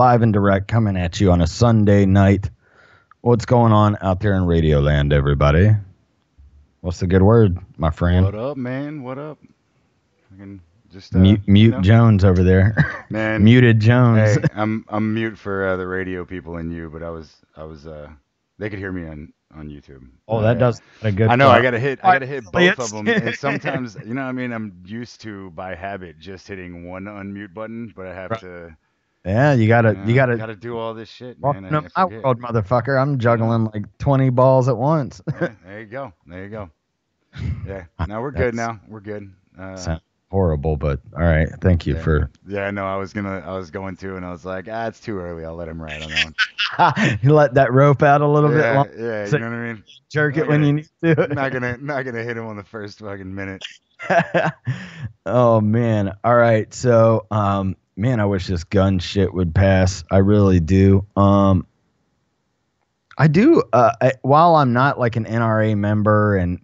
live and direct coming at you on a Sunday night. What's going on out there in Radio Land, everybody? What's the good word, my friend? What up, man? What up? I can just mute Jones over there. Man, muted Jones. Hey, I'm mute for the radio people and you, but I was they could hear me on YouTube. Oh, that does a good. I know. I gotta hit both of them, and it. sometimes what I mean, I'm used to by habit just hitting one unmute button, but I have to. Yeah, you gotta do all this shit, welcome man. to my world, motherfucker. I'm juggling like 20 balls at once. Yeah, there you go. Yeah. Now we're good. Now we're good. Sounds horrible, but all right. Thank you for. Yeah, no, I was going to, and I was like, it's too early. I'll let him ride on that one. You let that rope out a little bit. Yeah, so you know what I mean. Jerk it when you need to. Not gonna hit him on the first fucking minute. Oh man. All right. So, man, I wish this gun shit would pass. I really do. I do. While I'm not like an NRA member, and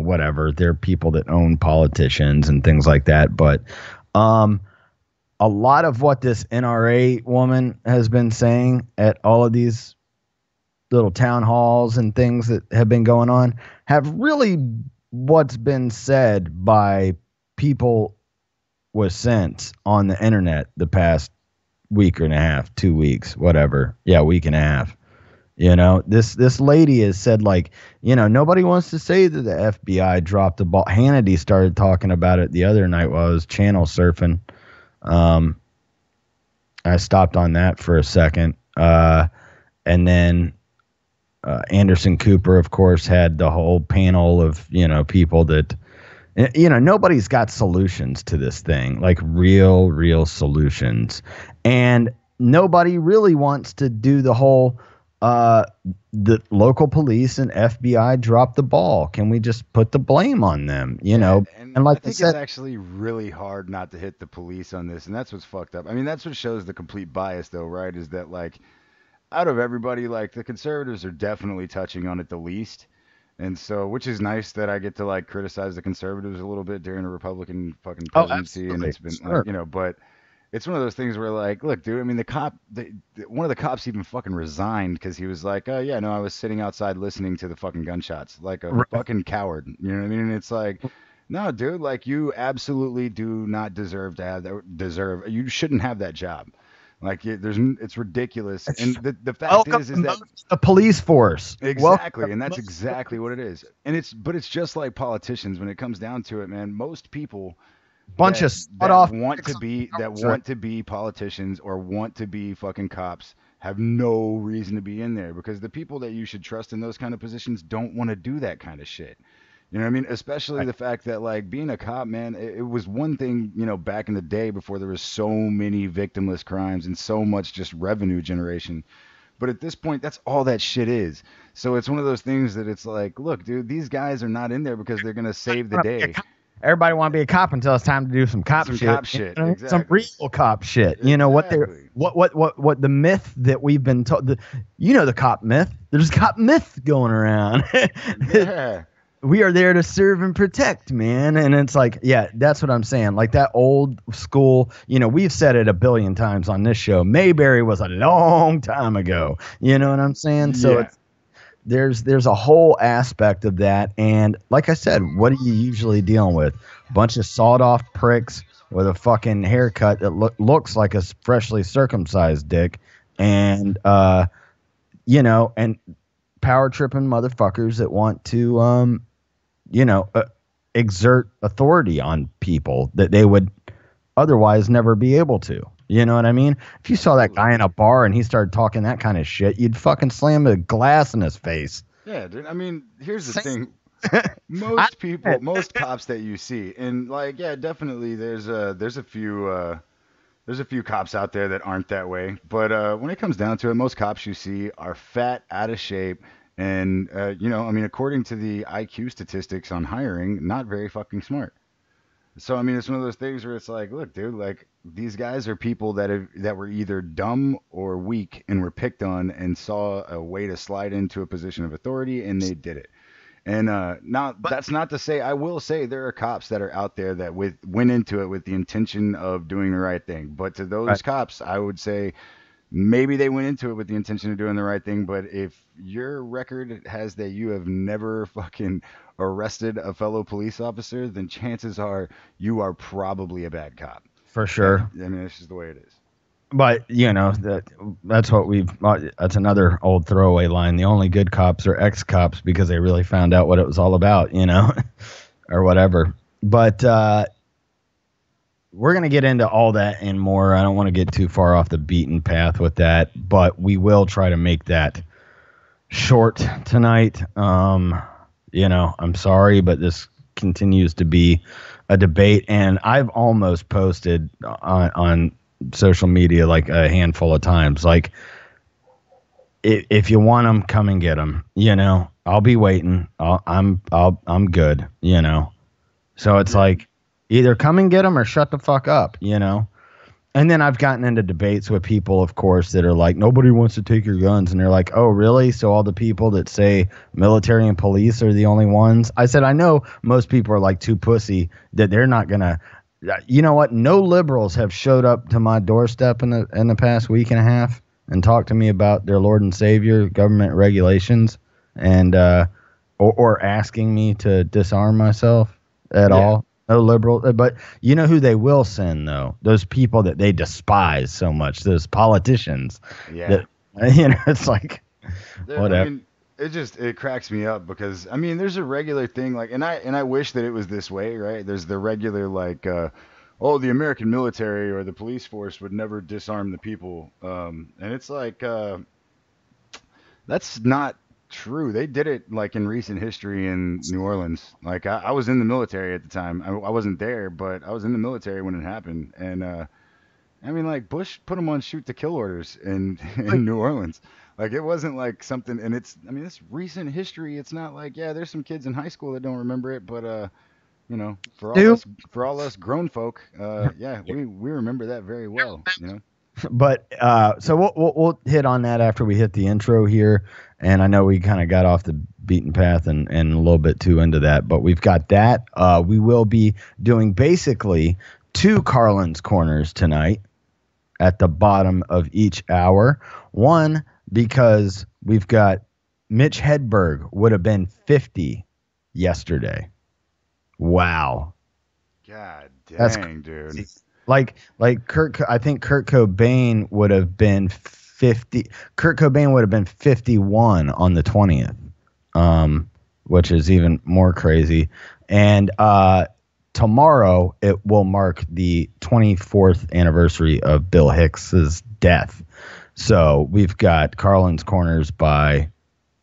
whatever, there are people that own politicians and things like that. But a lot of what this NRA woman has been saying at all of these little town halls and things that have been going on have really what's been said by people with sense on the internet the past week and a half, 2 weeks, whatever. Yeah, week and a half. This lady has said, like, nobody wants to say that the FBI dropped the ball. Hannity started talking about it the other night while I was channel surfing. I stopped on that for a second. And then Anderson Cooper, of course, had the whole panel of, people that, nobody's got solutions to this thing, like real solutions. And nobody really wants to do the whole, the local police and FBI dropped the ball. Can we just put the blame on them? And like I think it's actually really hard not to hit the police on this, and that's what's fucked up. I mean, that's what shows the complete bias, though, right? Is that, like, out of everybody, like, the conservatives are definitely touching on it the least, and so, which is nice that I get to, like, criticize the conservatives a little bit during a Republican fucking presidency, and it's been, sure. But it's one of those things where, like, look, dude, I mean, one of the cops even fucking resigned because he was like, oh, yeah, no, I was sitting outside listening to the fucking gunshots, like a fucking coward, you know what I mean? And it's like, no, dude, like, you absolutely do not deserve to have that, you shouldn't have that job. Like, it's ridiculous. And the fact is that the police force. Exactly. And that's exactly what it is. And it's just like politicians when it comes down to it, man. Most people want to be politicians or want to be fucking cops have no reason to be in there, because the people that you should trust in those kind of positions don't want to do that kind of shit. You know what I mean? Especially the fact that, like, being a cop, man, it was one thing, back in the day before there was so many victimless crimes and so much just revenue generation. But at this point, that's all that shit is. So it's one of those things that it's like, look, dude, these guys are not in there because they're going to save the day. Everybody want to be a cop until it's time to do some cop shit. Exactly. Some real cop shit. Exactly. What the myth that we've been told, the cop myth. There's a cop myth going around. Yeah. We are there to serve and protect, man. And it's like, yeah, that's what I'm saying. Like that old school, we've said it a billion times on this show. Mayberry was a long time ago. You know what I'm saying? So there's a whole aspect of that. And like I said, what are you usually dealing with? A bunch of sawed off pricks with a fucking haircut that looks like a freshly circumcised dick. And, and power tripping motherfuckers that want to, exert authority on people that they would otherwise never be able to. You know what I mean? If you saw that guy in a bar and he started talking that kind of shit, you'd fucking slam a glass in his face. Yeah, dude. I mean, here's the thing. Most cops that you see, and like, yeah, definitely there's a few cops out there that aren't that way. But when it comes down to it, most cops you see are fat, out of shape, and I mean, according to the IQ statistics on hiring, not very fucking smart. So I mean, it's one of those things where it's like, look, dude, like, these guys are people that were either dumb or weak and were picked on and saw a way to slide into a position of authority, and they did it. And that's not to say, I will say there are cops that are out there that went into it with the intention of doing the right thing. But to those cops, I would say, maybe they went into it with the intention of doing the right thing, but if your record has that you have never fucking arrested a fellow police officer, then chances are you are probably a bad cop. For sure. I mean, it's just the way it is. But that's what that's another old throwaway line. The only good cops are ex-cops because they really found out what it was all about, or whatever. But we're going to get into all that and more. I don't want to get too far off the beaten path with that, but we will try to make that short tonight. I'm sorry, but this continues to be a debate, and I've almost posted on social media like a handful of times, like, if you want them, come and get them. I'll be waiting. I'm good. So it's like, either come and get them or shut the fuck up. And then I've gotten into debates with people, of course, that are like, nobody wants to take your guns. And they're like, oh, really? So all the people that say military and police are the only ones? I said, I know most people are like too pussy that they're not going to. You know what? No liberals have showed up to my doorstep in the past week and a half and talked to me about their Lord and Savior, government regulations, and or asking me to disarm myself at all. No liberal, but you know who they will send, though? Those people that they despise so much, those politicians. Yeah. It's like, whatever. I mean, it cracks me up because, I mean, there's a regular thing, like, and I wish that it was this way, right? There's the regular, like, the American military or the police force would never disarm the people. And it's like, that's not true. They did it, like, in recent history in New Orleans. Like, I was in the military at the time. I wasn't there, but I was in the military when it happened. And I mean, like, Bush put them on shoot to kill orders in New Orleans. Like, it wasn't like something, and it's recent history. It's not like, yeah, there's some kids in high school that don't remember it, but for all us grown folk, we remember that very well. But so we'll hit on that after we hit the intro here. And I know we kind of got off the beaten path and a little bit too into that, but we've got that. We will be doing basically 2 Carlin's Corners tonight at the bottom of each hour. One, because we've got Mitch Hedberg would have been 50 yesterday. Wow. God dang, dude. Like I think Kurt Cobain would have been 50. Kurt Cobain would have been 51 on the 20th, which is even more crazy. And tomorrow it will mark the 24th anniversary of Bill Hicks's death. So we've got Carlin's Corners by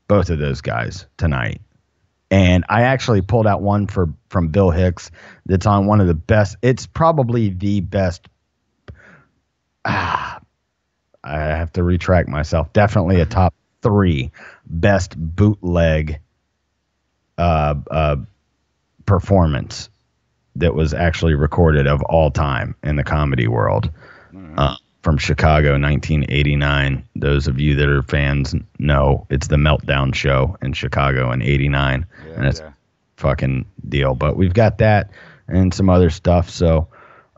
both of those guys tonight. And I actually pulled out one from Bill Hicks that's on one of the best. It's probably the best. I have to retract myself. Definitely a top 3 best bootleg performance that was actually recorded of all time in the comedy world. From Chicago, 1989. Those of you that are fans know it's the Meltdown show in Chicago in 89. And it's a fucking deal. But we've got that and some other stuff. So,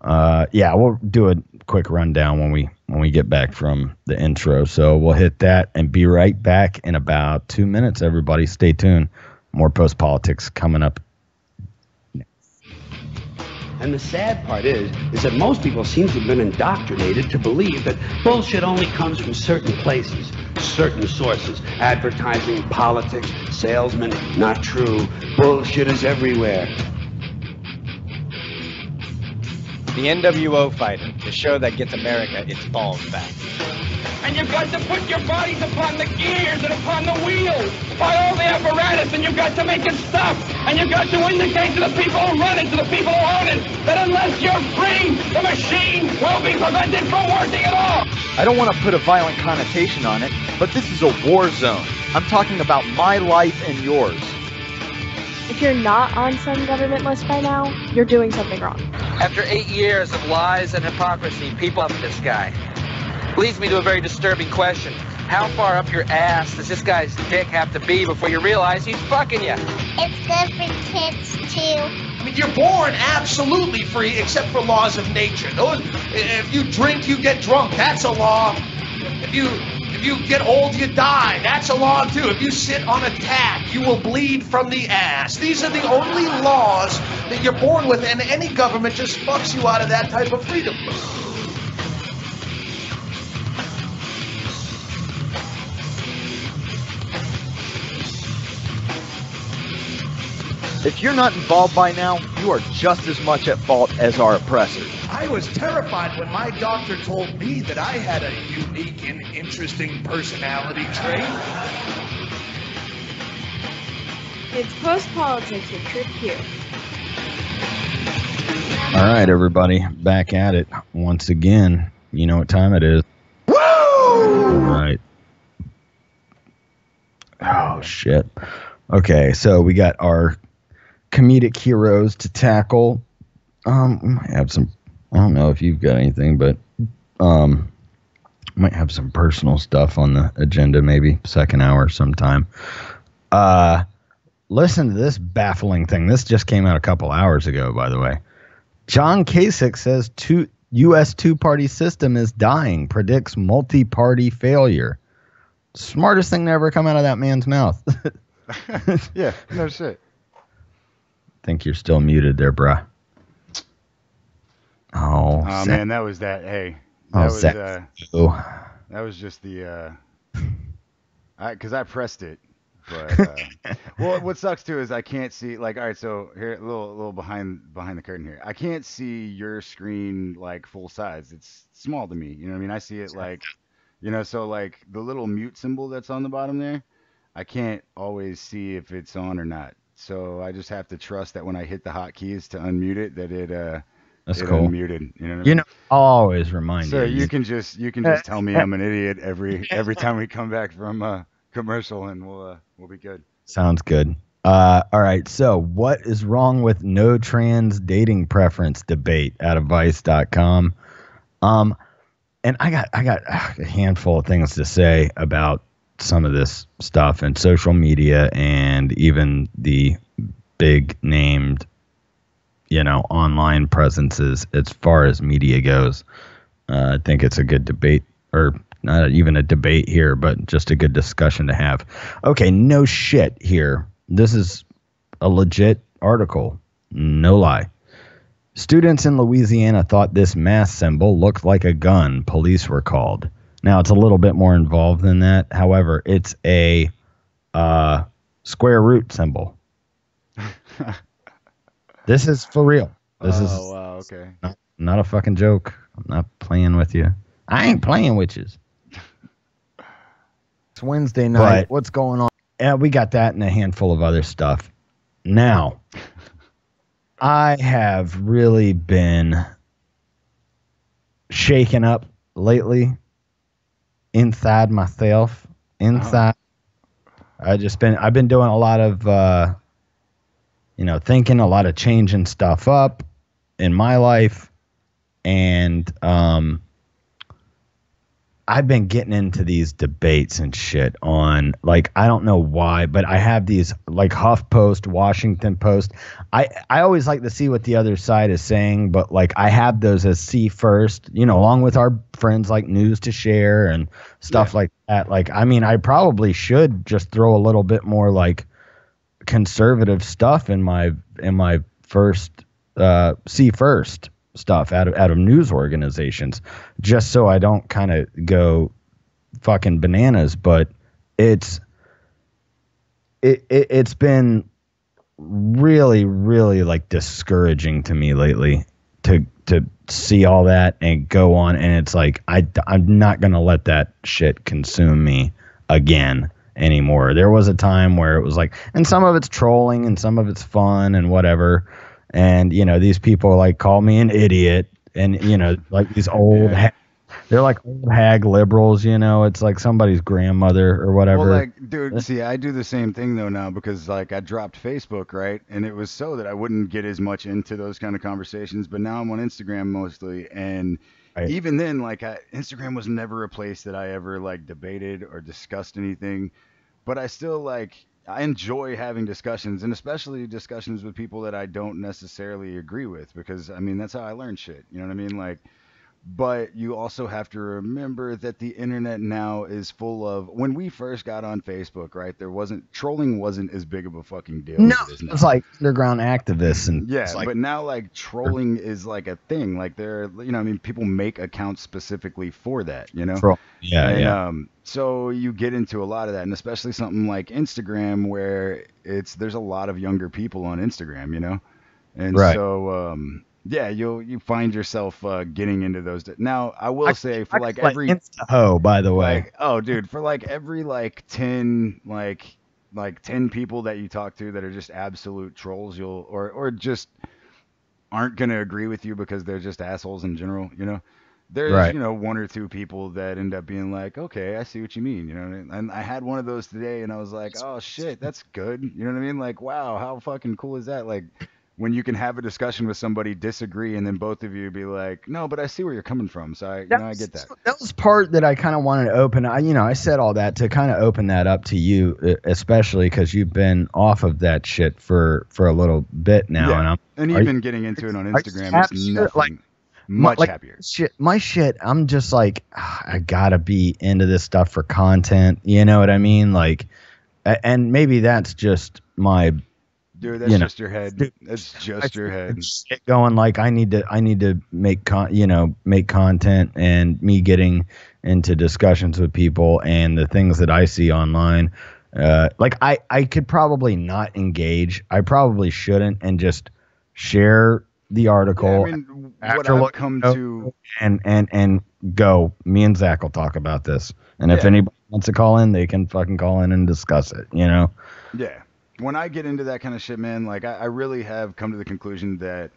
we'll do a quick rundown when we get back from the intro. So we'll hit that and be right back in about 2 minutes. Everybody stay tuned. More Post Politics coming up. And the sad part is that most people seem to have been indoctrinated to believe that bullshit only comes from certain places, certain sources. Advertising, politics, salesmen, not true. Bullshit is everywhere. The NWO Fighter, the show that gets America its balls back. And you've got to put your bodies upon the gears and upon the wheels by all the apparatus, and you've got to make it stop. And you've got to indicate to the people who run it, to the people who own it, that unless you're free, the machine will be prevented from working at all. I don't want to put a violent connotation on it, but this is a war zone. I'm talking about my life and yours. If you're not on some government list by now, you're doing something wrong. After 8 years of lies and hypocrisy, people up this guy. Leads me to a very disturbing question. How far up your ass does this guy's dick have to be before you realize he's fucking you? It's good for kids, too. I mean, you're born absolutely free except for laws of nature. If you drink, you get drunk. That's a law. If you get old, you die. That's a law too. If you sit on a tack, you will bleed from the ass. These are the only laws that you're born with, and any government just fucks you out of that type of freedom. If you're not involved by now, you are just as much at fault as our oppressors. I was terrified when my doctor told me that I had a unique and interesting personality trait. It's post-politics with Trip Q. All right, everybody, back at it once again. You know what time it is. Woo! All right. Oh, shit. Okay, so we got our comedic heroes to tackle. We might have some, I don't know if you've got anything, but might have some personal stuff on the agenda, maybe second hour sometime. Listen to this baffling thing. This just came out a couple hours ago, by the way. John Kasich says U.S. two-party system is dying, predicts multi-party failure. Smartest thing to ever come out of that man's mouth. Yeah, no shit. Think you're still muted there, bruh. Oh man, that was that. Hey, that was just the because I pressed it, but well, what sucks too is I can't see. Like, all right, so here, a little behind the curtain here. I can't see your screen like full size. It's small to me. You know what I mean? I see it like, so like the little mute symbol that's on the bottom there, I can't always see if it's on or not. So I just have to trust that when I hit the hotkeys to unmute it, that that's it cool. Unmuted. You know what I mean? I'll always remind you. So you can just tell me I'm an idiot every time we come back from commercial, and we'll be good. Sounds good. All right. So what is wrong with no trans dating preference debate out of Vice.com? And I got a handful of things to say about some of this stuff and social media and even the big named, online presences as far as media goes. I think it's a good debate, or not even a debate here, but just a good discussion to have. Okay, no shit here. This is a legit article. No lie. Students in Louisiana thought this mass symbol looked like a gun. Police were called. Now, it's a little bit more involved than that. However, it's a square root symbol. This is for real. This is wow, okay. Not a fucking joke. I'm not playing with you. I ain't playing with you. It's Wednesday night. But what's going on? Yeah, we got that and a handful of other stuff. Now, I have really been shaken up lately. Inside myself, I've been doing a lot of, thinking, a lot of changing stuff up in my life. And, I've been getting into these debates and shit on, like, I don't know why, but I have these like HuffPost, Washington Post. I always like to see what the other side is saying, but like I have those as see first, along with our friends like News to Share and stuff like that. Like, I mean, I probably should just throw a little bit more like conservative stuff in my first see first stuff out of news organizations, just so I don't kind of go fucking bananas. But it's been really, really like discouraging to me lately to see all that and go on, and it's like I'm not gonna let that shit consume me again anymore. There was a time where it was like, and some of it's trolling and some of it's fun and whatever. And, these people like call me an idiot and, like these old, they're like old hag liberals, it's like somebody's grandmother or whatever. Well, like, dude, see, I do the same thing though now because like I dropped Facebook, right? And it was so that I wouldn't get as much into those kind of conversations. But now I'm on Instagram mostly. And even then, like Instagram was never a place that I ever like debated or discussed anything. But I still I enjoy having discussions, and especially discussions with people that I don't necessarily agree with, because I mean that's how I learn shit. You know what I mean? Like, But you also have to remember that the internet now is full of. When we first got on Facebook, right, trolling wasn't as big of a fucking deal No, as it is now. it's like underground activists and Yeah, like, but now like trolling is like a thing. Like I mean, people make accounts specifically for that, yeah, And yeah, so you get into a lot of that, and especially something like Instagram, where there's a lot of younger people on Instagram, and right. so yeah, you find yourself getting into those. Now, I will say for like every Insta ho, by the way. like oh dude, for like every like 10 like 10 people that you talk to that are just absolute trolls, you'll or just aren't going to agree with you because they're just assholes in general, there's, Right. one or two people that end up being like, okay, I see what you mean, and I had one of those today, and I was like, oh shit, that's good, you know what I mean? Like, wow, how fucking cool is that? Like, when you can have a discussion with somebody, disagree, and then both of you be like, no, but I see where you're coming from, so I get that. That was part that I kind of wanted to open. I said all that to kind of open that up to you, especially because you've been off of that shit for a little bit now, Yeah. And even you- getting into it on are you Instagram happy? is nothing. Like, Much like, happier. My shit, I'm just like, I gotta be into this stuff for content. You know what I mean? Like, and maybe that's just my. Dude, that's just your head. That's just your head. Shit going like I need to make make content, and me getting into discussions with people and the things that I see online. Like I could probably not engage. I probably shouldn't, and just share the article. Yeah, I mean, what after I've looking come over to, and go. Me and Zach will talk about this, and if Yeah. anybody wants to call in, they can fucking call in and discuss it. yeah. When I get into that kind of shit, man, like I really have come to the conclusion that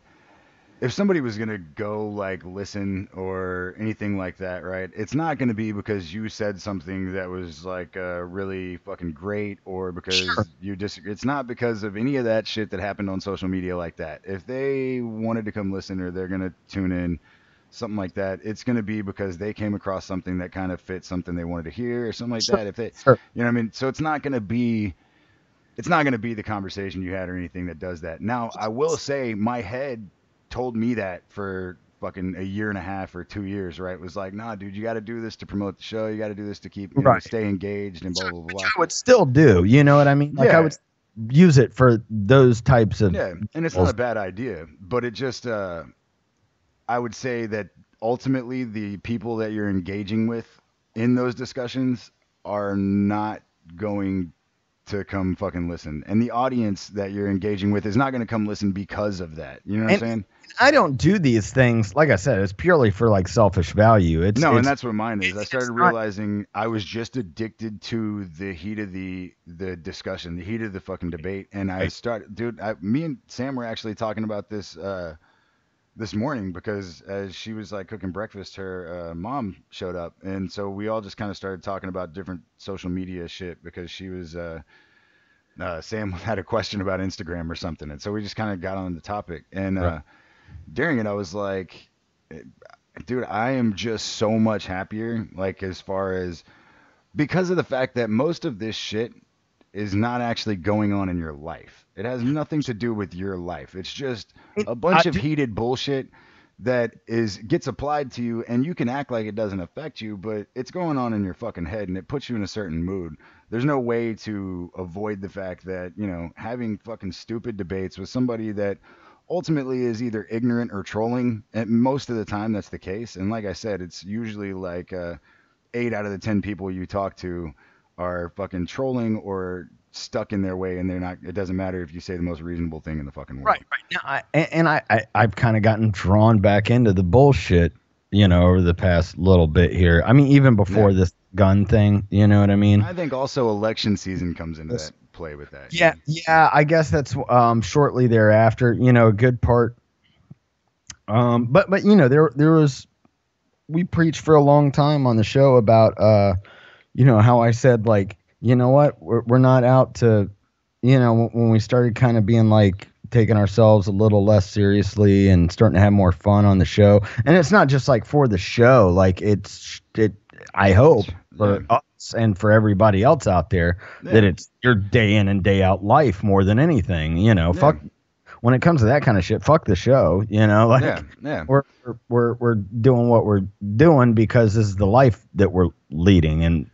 if somebody was gonna go like listen or anything like that, right? It's not gonna be because you said something that was like really fucking great, or because you disagree. It's not because of any of that shit that happened on social media like that. If they wanted to come listen or they're gonna tune in, something like that, it's gonna be because they came across something that kind of fit something they wanted to hear or something like that. If they, you know what I mean? So it's not gonna be the conversation you had or anything that does that. Now, I will say my head told me that for fucking a year and a half or 2 years, right? It was like, nah, dude, you got to do this to promote the show. You got to do this to keep, stay engaged and blah, blah, blah. I would still do, you know what I mean? Like I would use it for those types of. Yeah, and it's not a bad idea, but it just, I would say that ultimately the people that you're engaging with in those discussions are not going to come fucking listen, and the audience that you're engaging with is not going to come listen because of that. You know what I'm saying? I don't do these things, like I said, it's purely for like selfish value. And that's what mine is. I started realizing I was just addicted to the heat of the discussion, the heat of the fucking debate, and I started, dude. Me and Sam were actually talking about this this morning because as she was like cooking breakfast, her mom showed up, and so we all just kind of started talking about different social media shit because she was Sam had a question about Instagram or something, and so we just kind of got on the topic, and during it I was like, dude, I am just so much happier, like as far as because of the fact that most of this shit is not actually going on in your life. It has nothing to do with your life. It's just a bunch of heated bullshit that gets applied to you, and you can act like it doesn't affect you, but it's going on in your fucking head, and it puts you in a certain mood. There's no way to avoid the fact that, having fucking stupid debates with somebody that ultimately is either ignorant or trolling, and most of the time that's the case. And like I said, it's usually like 8 out of the 10 people you talk to are fucking trolling or stuck in their way, and they're not. It doesn't matter if you say the most reasonable thing in the fucking world. Right. Now, I've kind of gotten drawn back into the bullshit, over the past little bit here. I mean, even before this gun thing, you know what I mean? I think also election season comes into that play with that. Yeah. I guess that's shortly thereafter. A good part. But there was. We preached for a long time on the show about how I said, like, you know what, we're not out to, when we started kind of being like taking ourselves a little less seriously and starting to have more fun on the show. And it's not just like for the show, like I hope for us and for everybody else out there that it's your day in and day out life more than anything, fuck. when it comes to that kind of shit, fuck the show. Like yeah. we're doing what we're doing because this is the life that we're leading, and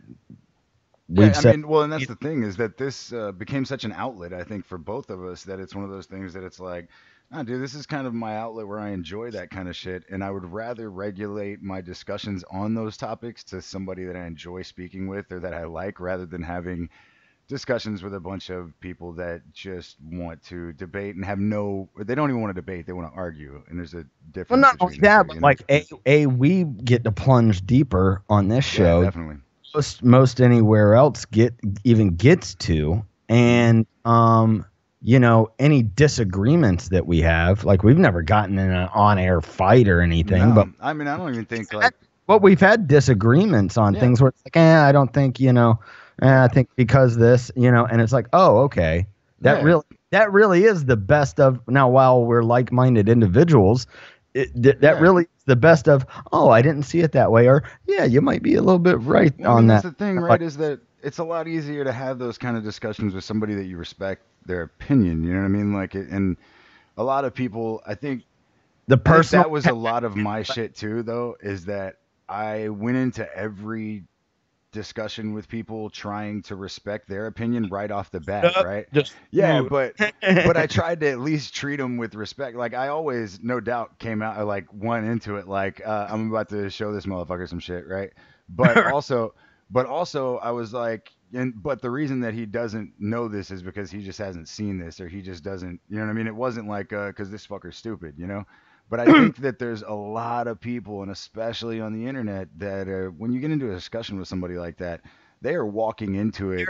and that's the thing is that this became such an outlet, I think, for both of us, that it's one of those things that it's like, oh, dude, this is kind of my outlet where I enjoy that kind of shit, and I would rather regulate my discussions on those topics to somebody that I enjoy speaking with or that I like, rather than having discussions with a bunch of people that just want to debate and they don't even want to debate, they want to argue, and there's a difference. Well, not only that, but like we get to plunge deeper on this show. Yeah, definitely. Most anywhere else gets to, and any disagreements that we have, like we've never gotten in an on-air fight or anything. No, but I mean, I don't even think like. But we've had disagreements on things where it's like, I don't think, I think because this, and it's like, oh, okay, that really is the best of. Now, while we're like-minded individuals, really is the best of. Oh, I didn't see it that way, or you might be a little bit right on that. That's the thing, right? Is that it's a lot easier to have those kind of discussions with somebody that you respect their opinion. You know what I mean? Like, and a lot of people, I think that was a lot of my shit too, though, is that I went into every discussion with people trying to respect their opinion right off the bat, right? But I tried to at least treat them with respect. Like I always, no doubt, came out like went into it like I'm about to show this motherfucker some shit, right? But also I was like, but the reason that he doesn't know this is because he just hasn't seen this, or he just doesn't, you know what I mean? It wasn't like because this fucker's stupid, But I think that there's a lot of people, and especially on the internet, that when you get into a discussion with somebody like that, they are walking into it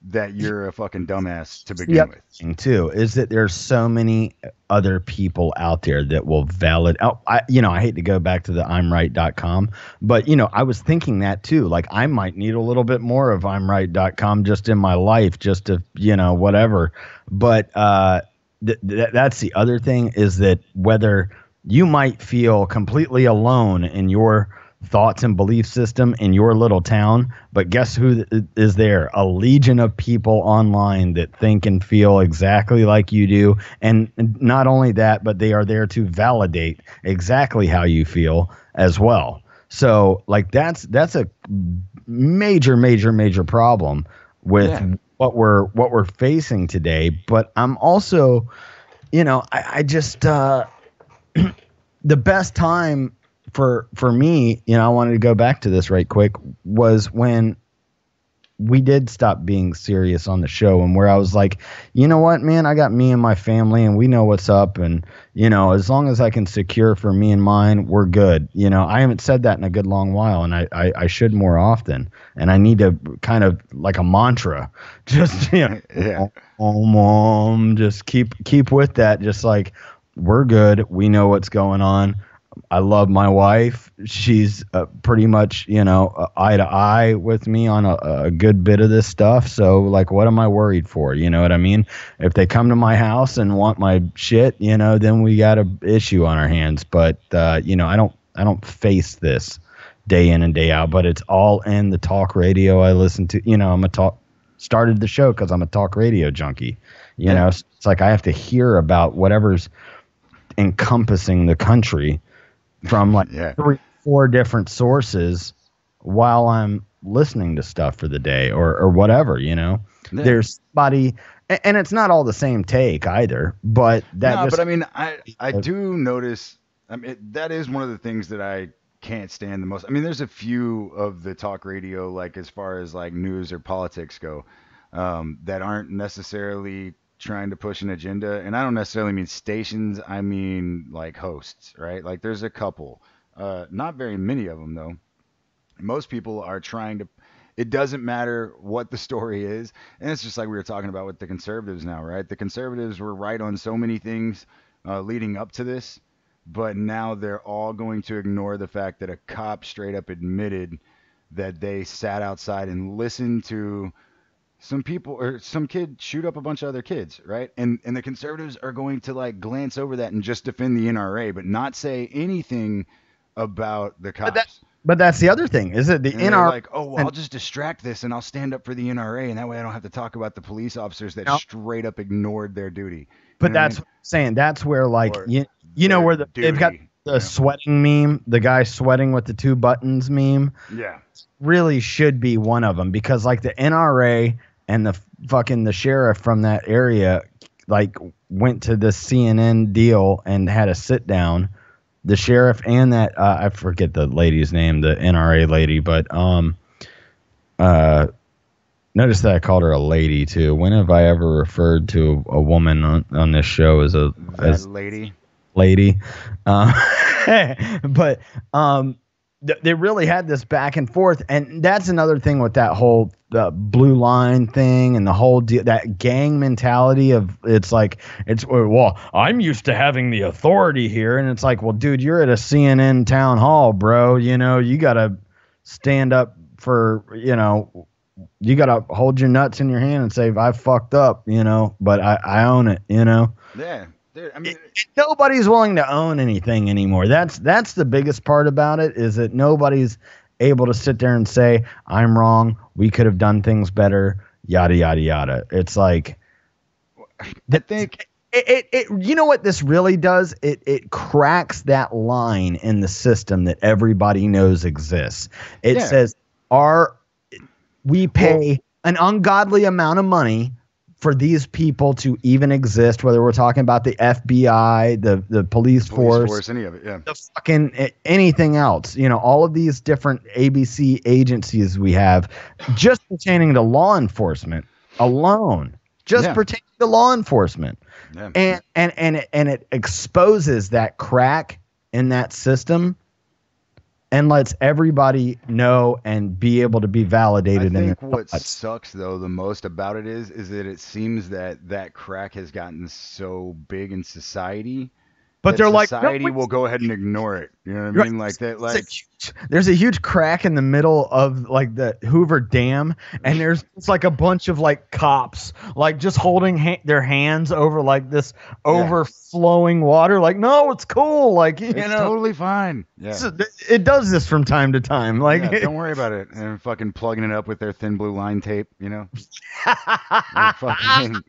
that you're a fucking dumbass to begin with. Thing too is that there's so many other people out there that will validate. I hate to go back to the I'mRight.com, but I was thinking that too. Like I might need a little bit more of I'mRight.com just in my life, just to whatever. But that's the other thing, is that whether you might feel completely alone in your thoughts and belief system in your little town, but guess who is there? A legion of people online that think and feel exactly like you do. And not only that, but they are there to validate exactly how you feel as well. So like that's a major problem with what we're facing today. But I'm also, I just the best time for me, I wanted to go back to this right quick, was when we did stop being serious on the show, and where I was like, you know what, man, I got me and my family, and we know what's up, and as long as I can secure for me and mine, we're good. I haven't said that in a good long while, and I should more often, and I need to kind of like a mantra, just mom, just keep with that, just like, we're good. We know what's going on. I love my wife. She's pretty much, eye to eye with me on a good bit of this stuff. So, like, what am I worried for? You know what I mean? If they come to my house and want my shit, then we got an issue on our hands. But, I don't face this day in and day out. But it's all in the talk radio I listen to. Started the show because I'm a talk radio junkie. It's like I have to hear about whatever's encompassing the country from like 3-4 different sources while I'm listening to stuff for the day or whatever, There's somebody, and it's not all the same take either, but but I mean, I do notice, that is one of the things that I can't stand the most. I mean, there's a few of the talk radio, like as far as like news or politics go, that aren't necessarily trying to push an agenda, and I don't necessarily mean stations, I mean like hosts, right? Like there's a couple, not very many of them though. Most people are trying to, it doesn't matter what the story is, and it's just like we were talking about with the conservatives now, right? The conservatives were right on so many things leading up to this, but now they're all going to ignore the fact that a cop straight up admitted that they sat outside and listened to some people or some kid shoot up a bunch of other kids, right? And the conservatives are going to like glance over that and just defend the NRA, but not say anything about the cops. But that's the other thing, is that the NRA, like, oh, well, I'll just distract this and I'll stand up for the NRA, and that way I don't have to talk about the police officers that straight up ignored their duty. But that's what I'm saying. That's where like Or you know where they've got duty, the sweating meme, the guy sweating with the 2 buttons meme. Yeah. Really should be one of them, because like the NRA and the sheriff from that area like went to the CNN deal and had a sit down. The sheriff and that I forget the lady's name, the NRA lady, but notice that I called her a lady too. When have I ever referred to a woman on this show as a lady? Lady, but they really had this back and forth, and that's another thing with that whole the blue line thing and the whole that gang mentality of well, I'm used to having the authority here, and it's like, well, dude, you're at a CNN town hall, bro. You know, you gotta stand up for, you know, you gotta hold your nuts in your hand and say, I fucked up, you know, but I own it, you know. Yeah. Dude, I mean, nobody's willing to own anything anymore. That's the biggest part about it, is that nobody's able to sit there and say, I'm wrong, we could have done things better, yada yada yada. It's like, I think it you know what this really does? It cracks that line in the system that everybody knows exists. It says we pay an ungodly amount of money for these people to even exist, whether we're talking about the FBI, the police force, any of it, yeah, the fucking anything else, you know, all of these different ABC agencies we have, just pertaining to law enforcement alone, pertaining to law enforcement, and it exposes that crack in that system and lets everybody know and be able to be validated. I think what sucks though the most about it is that it seems that crack has gotten so big in society, but they're like, society will go ahead and ignore it. You know what I mean? Like that, like there's a huge crack in the middle of like the Hoover Dam, and there's it's like a bunch of like cops like just holding their hands over like this overflowing water. Like, no, it's cool. Like, you know, totally fine. Yeah, it does this from time to time. Like, don't worry about it. And fucking plugging it up with their thin blue line tape. You know, fucking.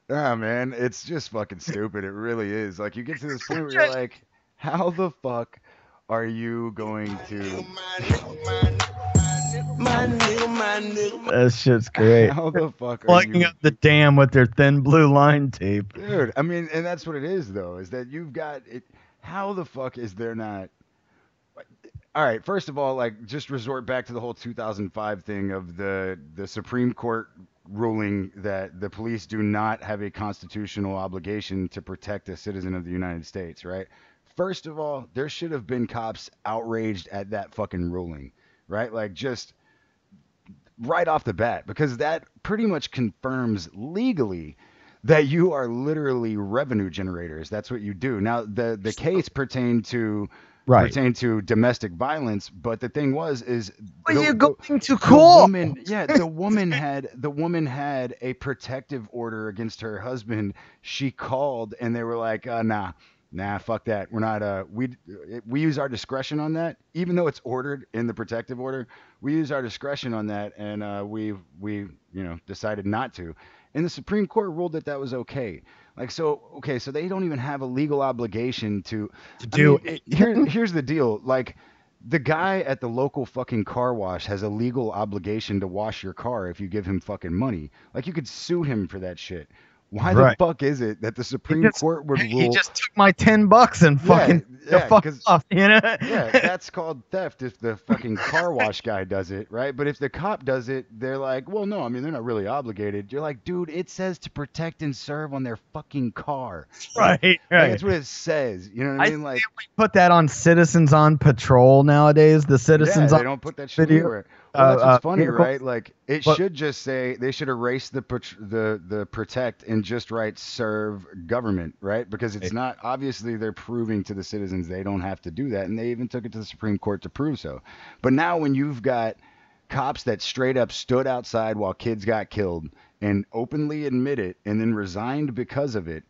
Ah, man, it's just fucking stupid. It really is. Like, you get to this point where you're like, how the fuck are you going to... That shit's great. How the fuck are plugging you... up the dam with their thin blue line tape? Dude, I mean, and that's what it is, though, is that you've got... it. How the fuck is there not... All right, first of all, like, just resort back to the whole 2005 thing of the Supreme Court ruling that the police do not have a constitutional obligation to protect a citizen of the United States, right? First of all, there should have been cops outraged at that fucking ruling, right? Like, just right off the bat, because that pretty much confirms legally that you are literally revenue generators. That's what you do. Now, the case pertained to domestic violence, but the thing is you're going too cool. The woman had a protective order against her husband. She called and they were like, nah, fuck that. We're not we use our discretion on that, even though it's ordered in the protective order. We use our discretion on that, and we decided not to. And the Supreme Court ruled that was okay. Like, so they don't even have a legal obligation to do it. Here's the deal. Like, the guy at the local fucking car wash has a legal obligation to wash your car if you give him fucking money. Like, you could sue him for that shit. Why the fuck is it that the Supreme Court would rule? He just took my $10 and fucking fuck off, you know? Yeah, that's called theft if the fucking car wash guy does it, right? But if the cop does it, they're like, well, no, I mean, they're not really obligated. You're like, dude, it says to protect and serve on their fucking car. Right. Like, that's what it says. You know what I mean? Like, we put that on Citizens on Patrol nowadays. The Citizens they don't put that shit anywhere. Well, that's what's funny, right? Like, should just say, they should erase the protect and just write serve government, right? Because it's not, obviously they're proving to the citizens they don't have to do that, and they even took it to the Supreme Court to prove so. But now when you've got cops that straight up stood outside while kids got killed and openly admit it and then resigned because of it,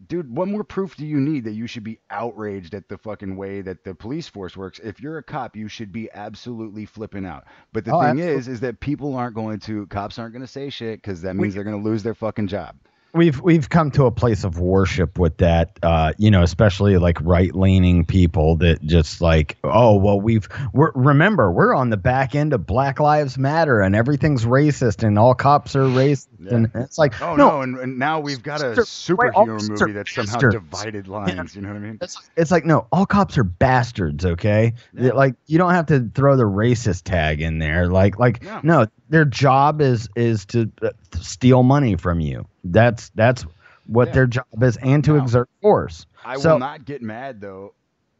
dude, what more proof do you need that you should be outraged at the fucking way that the police force works? If you're a cop, you should be absolutely flipping out. But the thing is that cops aren't going to say shit because that means they're going to lose their fucking job. we've come to a place of worship with that, especially like right-leaning people that just like, oh well, we're on the back end of Black Lives Matter and everything's racist and all cops are racist, and it's like, no, and now we've got a superhero movie that somehow divided lines. You know what I mean? It's like, no, all cops are bastards. Okay, like you don't have to throw the racist tag in there. No, their job is to steal money from you. That's what their job is, and to exert force. I will not get mad though.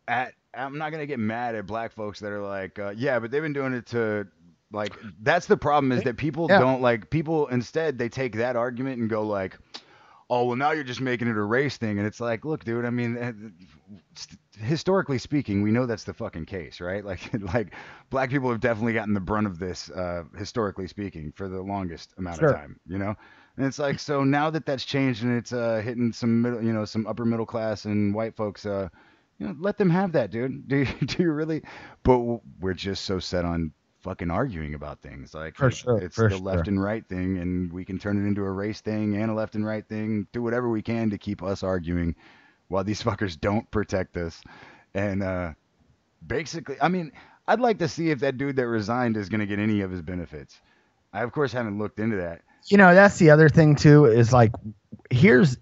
I'm not gonna get mad at black folks that are like, but they've been doing it to, like, that's the problem is that people don't like people. Instead, they take that argument and go like, oh well, now you're just making it a race thing, and it's like, look, dude, I mean, historically speaking, we know that's the fucking case, right? Like black people have definitely gotten the brunt of this, historically speaking, for the longest amount of time, you know. And it's like, so now that that's changed and it's hitting some middle, some upper middle class and white folks, let them have that, dude. Do you really? But we're just so set on fucking arguing about things. Like, it's the left and right thing, and we can turn it into a race thing and a left and right thing. Do whatever we can to keep us arguing while these fuckers don't protect us. And basically, I mean, I'd like to see if that dude that resigned is going to get any of his benefits. I, of course, haven't looked into that. That's the other thing too, is like, here's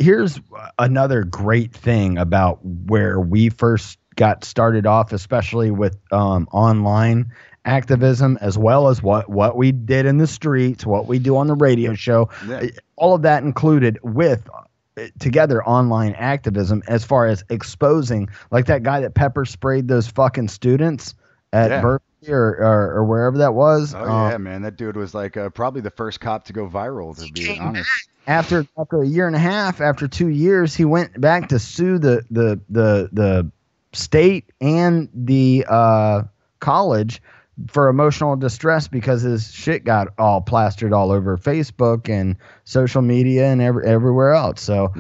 another great thing about where we first got started off, especially with online activism, as well as what we did in the streets, what we do on the radio show, all of that included with together online activism, as far as exposing, like that guy that pepper sprayed those fucking students at Berkeley or wherever that was. Oh yeah, man, that dude was like probably the first cop to go viral, to be honest. After a year and a half, after 2 years, he went back to sue the state and the college for emotional distress because his shit got all plastered all over Facebook and social media and everywhere else. So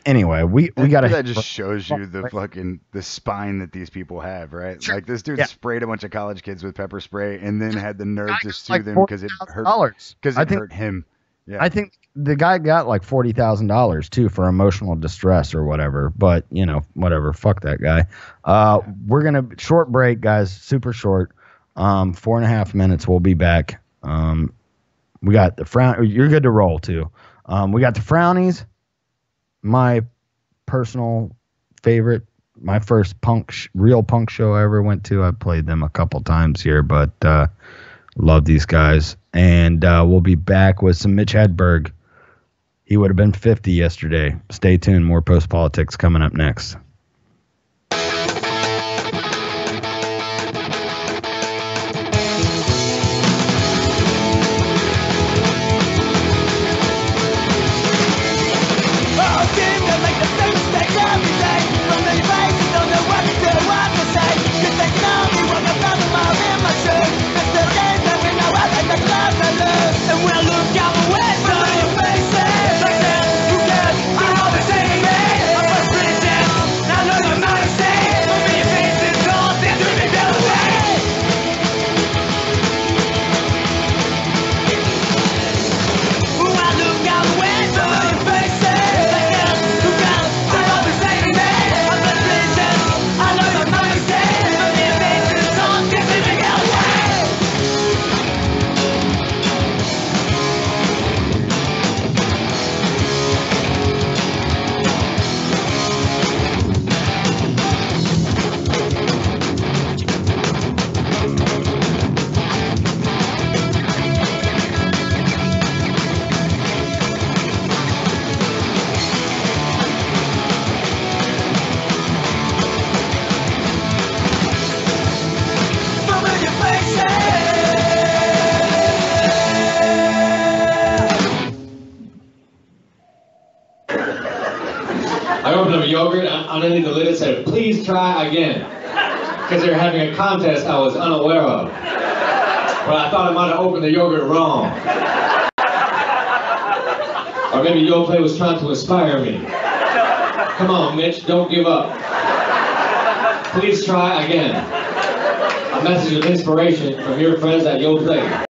anyway, we got to. That just shows you the spine that these people have, right? Sure. Like, this dude sprayed a bunch of college kids with pepper spray and then had the nerve to sue them because it hurt him. Yeah. I think the guy got like $40,000 too for emotional distress or whatever. But whatever. Fuck that guy. We're gonna short break, guys. Super short. 4.5 minutes. We'll be back. We got the frown. You're good to roll too. We got the Frownies. My personal favorite, my first real punk show I ever went to. I played them a couple times here, but love these guys. And we'll be back with some Mitch Hedberg. He would have been 50 yesterday. Stay tuned. More Post Politics coming up next. Yogurt underneath the lid, it said, "Please try again," because they were having a contest I was unaware of. But I thought I might have opened the yogurt wrong. Or maybe Yoplait was trying to inspire me. Come on, Mitch, don't give up. Please try again. A message of inspiration from your friends at Yoplait.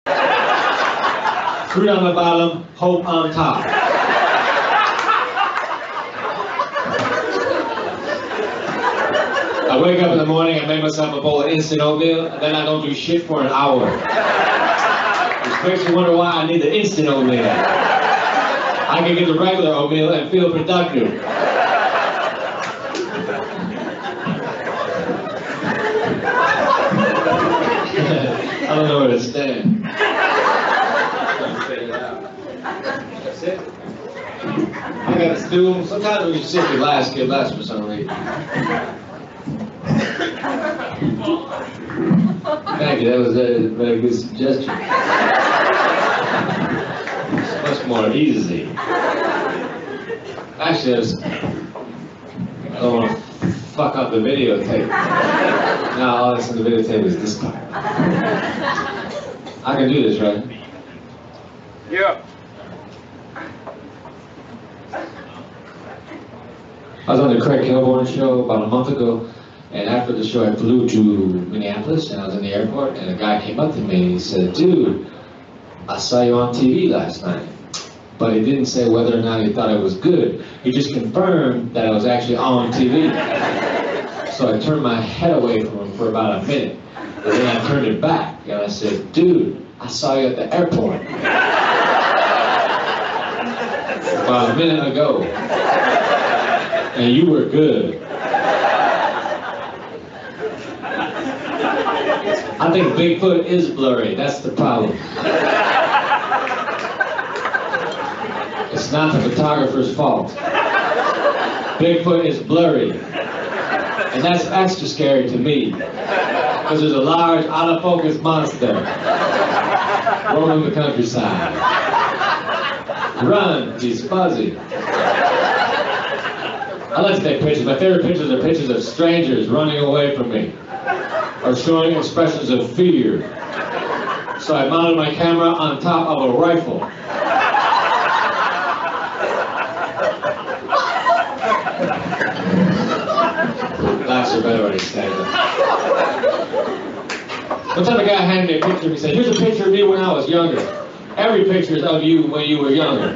Fruit on the bottom, hope on top. I wake up in the morning, I make myself a bowl of instant oatmeal, and then I don't do shit for an hour. Which makes me wonder why I need the instant oatmeal. I can get the regular oatmeal and feel productive. I don't know where to stand. That's it. I got to do. Sometimes when you sit, get last for some reason. Thank you. That was a very good suggestion. It's much more easy. Actually, I don't want to fuck up the videotape. Now all that's in the videotape is this part. I can do this, right? Yeah. I was on the Craig Kilborn show about a month ago, and after the show I flew to Minneapolis, and I was in the airport, and a guy came up to me and he said, "Dude, I saw you on TV last night." But he didn't say whether or not he thought it was good. He just confirmed that I was actually on TV. So I turned my head away from him for about a minute, and then I turned it back, and I said, "Dude, I saw you at the airport about a minute ago. And you were good." I think Bigfoot is blurry. That's the problem. It's not the photographer's fault. Bigfoot is blurry. And that's extra scary to me. Because there's a large, out-of-focus monster roaming the countryside. Run, he's fuzzy. I like to take pictures. My favorite pictures are pictures of strangers running away from me or showing expressions of fear. So I mounted my camera on top of a rifle. Laughs are better when he's standing up. One time a guy handed me a picture and he said, "Here's a picture of me when I was younger. Every picture is of you when you were younger.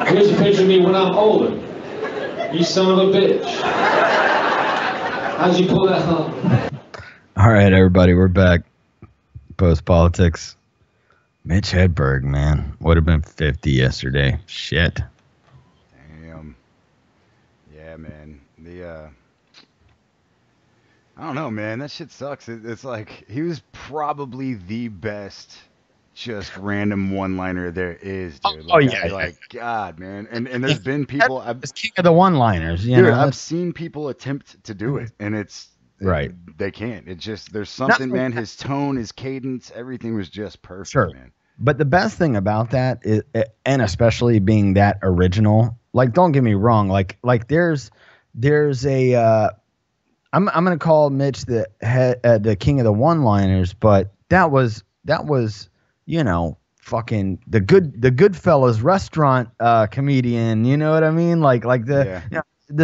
Here's a picture of me when I'm older. You son of a bitch." How'd you pull that off? All right, everybody, we're back. Post politics. Mitch Hedberg, man, would have been 50 yesterday. Shit. Damn. Yeah, man. I don't know, man. That shit sucks. It's like he was probably the best just random one-liner there is, dude. God, man. And there's been people. It's king of the one-liners, you know. I've seen people attempt to do it, and it's right. They can't. It just there's something, man. His tone, his cadence, everything was just perfect, man. But the best thing about that is, and especially being that original, like, don't get me wrong, like there's a. I'm gonna call Mitch the king of the one-liners, but that was. You know, fucking the Goodfellas restaurant comedian. You know what I mean? Like the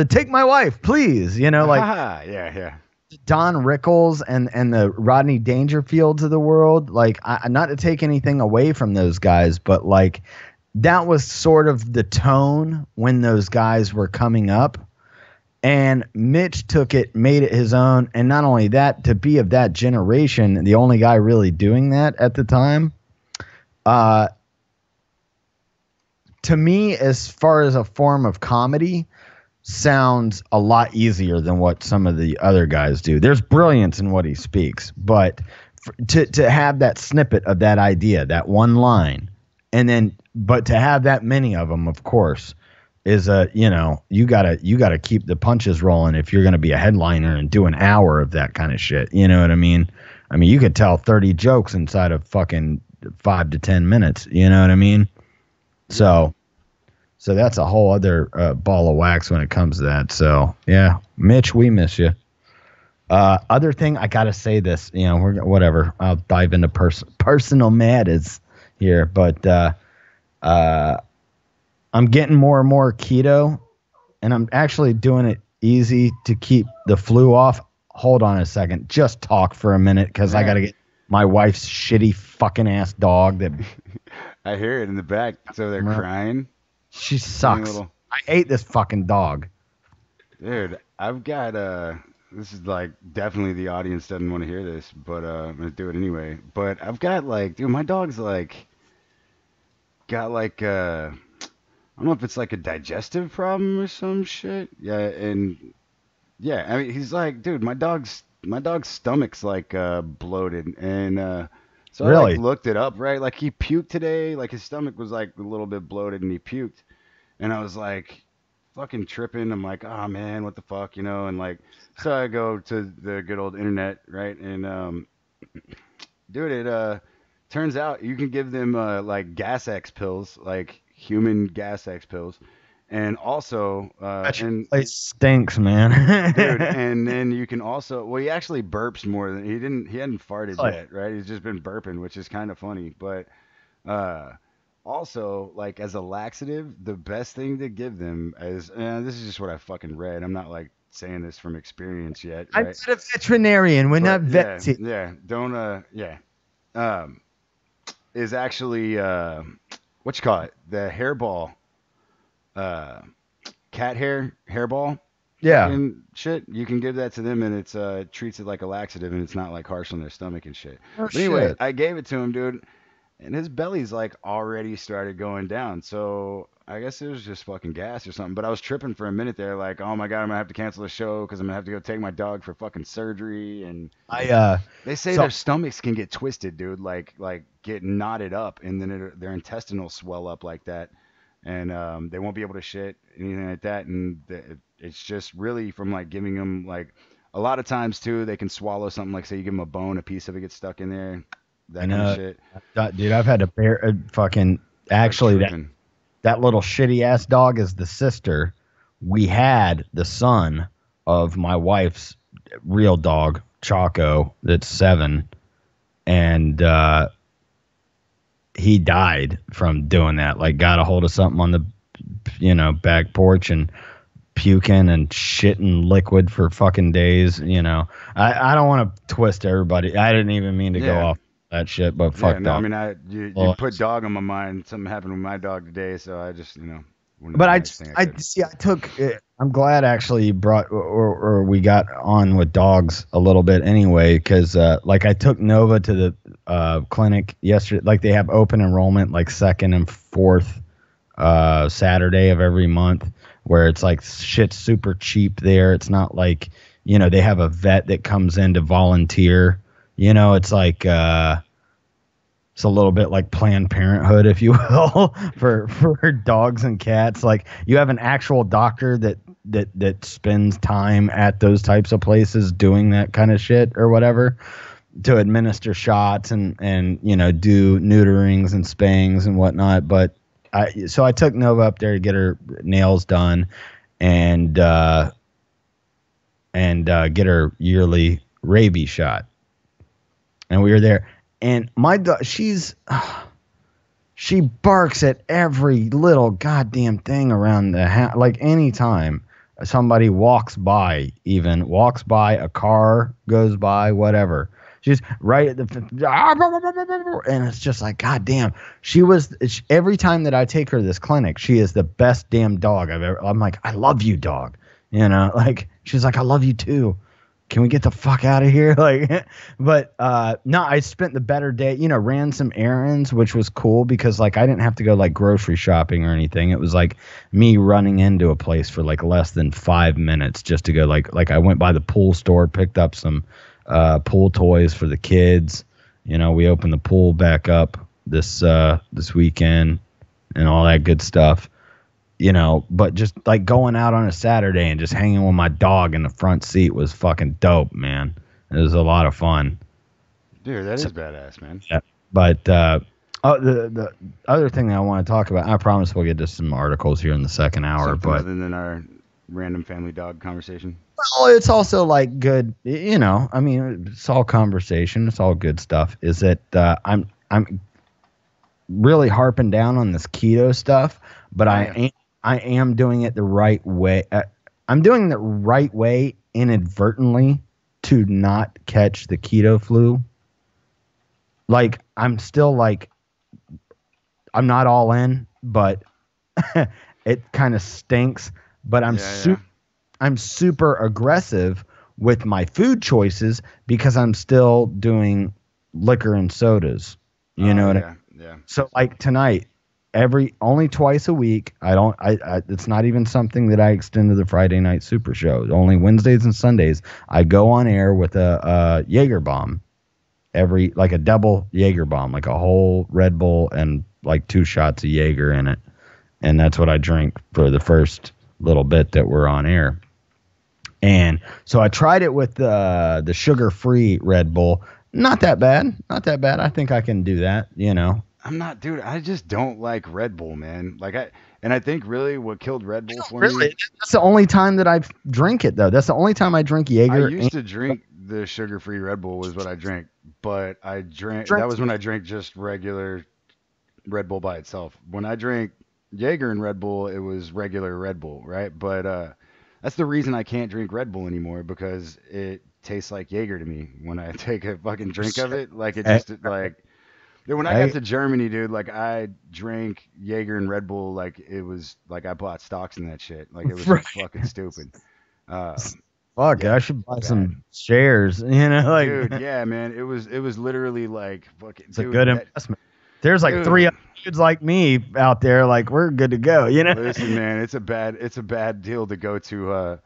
take my wife, please. You know, like yeah. Don Rickles and the Rodney Dangerfields of the world. Like, not to take anything away from those guys, but like that was sort of the tone when those guys were coming up. And Mitch took it, made it his own, and not only that, to be of that generation, the only guy really doing that at the time. To me, as far as a form of comedy, sounds a lot easier than what some of the other guys do. There's brilliance in what he speaks, but to have that snippet of that idea, that one line, but to have that many of them, of course, is you gotta keep the punches rolling if you're gonna be a headliner and do an hour of that kind of shit. You know what I mean? I mean, you could tell 30 jokes inside of fucking 5 to 10 minutes. You know what I mean? So that's a whole other ball of wax when it comes to that. So yeah, Mitch, we miss you. Other thing, I gotta say this. You know, whatever. I'll dive into personal matters here, but I'm getting more and more keto, and I'm actually doing it easy to keep the flu off. Hold on a second. Just talk for a minute, because I got to get my wife's shitty fucking ass dog that... I hear it in the back. So they're crying. She sucks. I hate this fucking dog. Dude, I've got this is like definitely the audience doesn't want to hear this, but I'm gonna do it anyway. But I've got like, dude, my dog's like got like I don't know if it's like a digestive problem or some shit. Yeah, and yeah, I mean he's like, dude, my dog's stomach's like bloated, and so I like Really? looked it up, right? Like he puked today, like his stomach was like a little bit bloated, and he puked, and I was like fucking tripping. I'm like, oh man, what the fuck, and like, so I go to the good old internet, right? And dude, it turns out you can give them like gas X pills, like human gas X pills, and also and It stinks, man. dude, and then you can also, well, he actually burps more than he hadn't farted Like, yet, right? He's just been burping, which is kind of funny, but uh also, like as a laxative, the best thing to give them is, this is just what I fucking read. I'm not like saying this from experience yet, I'm right? not a veterinarian. We're not Yeah, vets. yeah, don't yeah. Um, is actually what you call it? The hairball, uh, cat hairball, Yeah. fucking shit. You can give that to them, and it's treats it like a laxative, and it's not like harsh on their stomach and shit. Oh, But anyway, shit. I gave it to him, dude, and his belly's like already started going down. So I guess it was just fucking gas or something. But I was tripping for a minute there, like, oh my god, I'm gonna have to cancel the show because I'm gonna have to go take my dog for fucking surgery. And they say their stomachs can get twisted, dude, like get knotted up, and then their intestinal swell up like that, and they won't be able to shit anything like that. And it's just really from like giving them like a lot of times too, they can swallow something like say you give them a bone, a piece of it gets stuck in there, that kind of shit. Dude, I've had to bear fucking actually that little shitty ass dog is the sister. We had the son of my wife's real dog, Choco, that's 7, and he died from doing that. Like got a hold of something on the back porch and puking and shitting liquid for fucking days. I don't want to twist everybody. I didn't even mean to go off that shit, but fuck no, that. I mean, you put dog on my mind. Something happened with my dog today, so I just, But I'm glad actually you brought or we got on with dogs a little bit anyway, because like I took Nova to the clinic yesterday. Like they have open enrollment like second and fourth Saturday of every month, where it's like shit's super cheap there. It's not like they have a vet that comes in to volunteer. It's like it's a little bit like Planned Parenthood, if you will, for dogs and cats. Like you have an actual doctor that spends time at those types of places doing that kind of shit or whatever, to administer shots and do neuterings and spayings and whatnot. But I took Nova up there to get her nails done and get her yearly rabies shot. And we were there, and my dog, she barks at every little goddamn thing around the house. Like anytime somebody walks by, a car goes by, whatever, she's right at the, and it's just like, goddamn. Every time that I take her to this clinic, she is the best damn dog I've ever. I'm like, I love you, dog. Like she's like, I love you too. Can we get the fuck out of here? Like, but no, I spent the better day, ran some errands, which was cool because like I didn't have to go like grocery shopping or anything. It was like me running into a place for like less than 5 minutes just to go like I went by the pool store, picked up some pool toys for the kids. We opened the pool back up this weekend and all that good stuff. But just like going out on a Saturday and just hanging with my dog in the front seat was fucking dope, man. It was a lot of fun. Dude, that is badass, man. Yeah. But the other thing that I want to talk about, I promise we'll get to some articles here in the second hour. Something but other than our random family dog conversation. Well, it's also like good, I mean, it's all conversation. It's all good stuff. Is that I'm really harping down on this keto stuff, but I am doing it the right way. I'm doing the right way inadvertently to not catch the keto flu. Like, I'm still like, I'm not all in, but it kind of stinks. But I'm super aggressive with my food choices because I'm still doing liquor and sodas. You know what I mean? Yeah. So like tonight, only twice a week. It's not even something that I extend to the Friday night super show. Only Wednesdays and Sundays I go on air with a Jaeger bomb, like a double Jaeger bomb, like a whole Red Bull and like 2 shots of Jaeger in it, and that's what I drink for the first little bit that we're on air. And so I tried it with the sugar-free Red Bull. Not that bad. I think I can do that. I'm not, dude. I just don't like Red Bull, man. I think really what killed Red Bull for me. That's the only time that I drink it, though. That's the only time I drink Jaeger. I used to drink the sugar-free Red Bull was what I drank, but that was when I drank just regular Red Bull by itself. When I drank Jaeger and Red Bull, it was regular Red Bull, right? But that's the reason I can't drink Red Bull anymore, because it tastes like Jaeger to me when I take a fucking drink of it. Like it just like. Dude, when I got to Germany, dude, like I drank Jaeger and Red Bull like it was like I bought stocks in that shit. Like it was fucking stupid. Fuck, I should buy some shares. Dude, yeah, man, it was literally like fucking. It's a good investment. There's like 3 dudes like me out there, like we're good to go. Listen, man, it's a bad deal to go to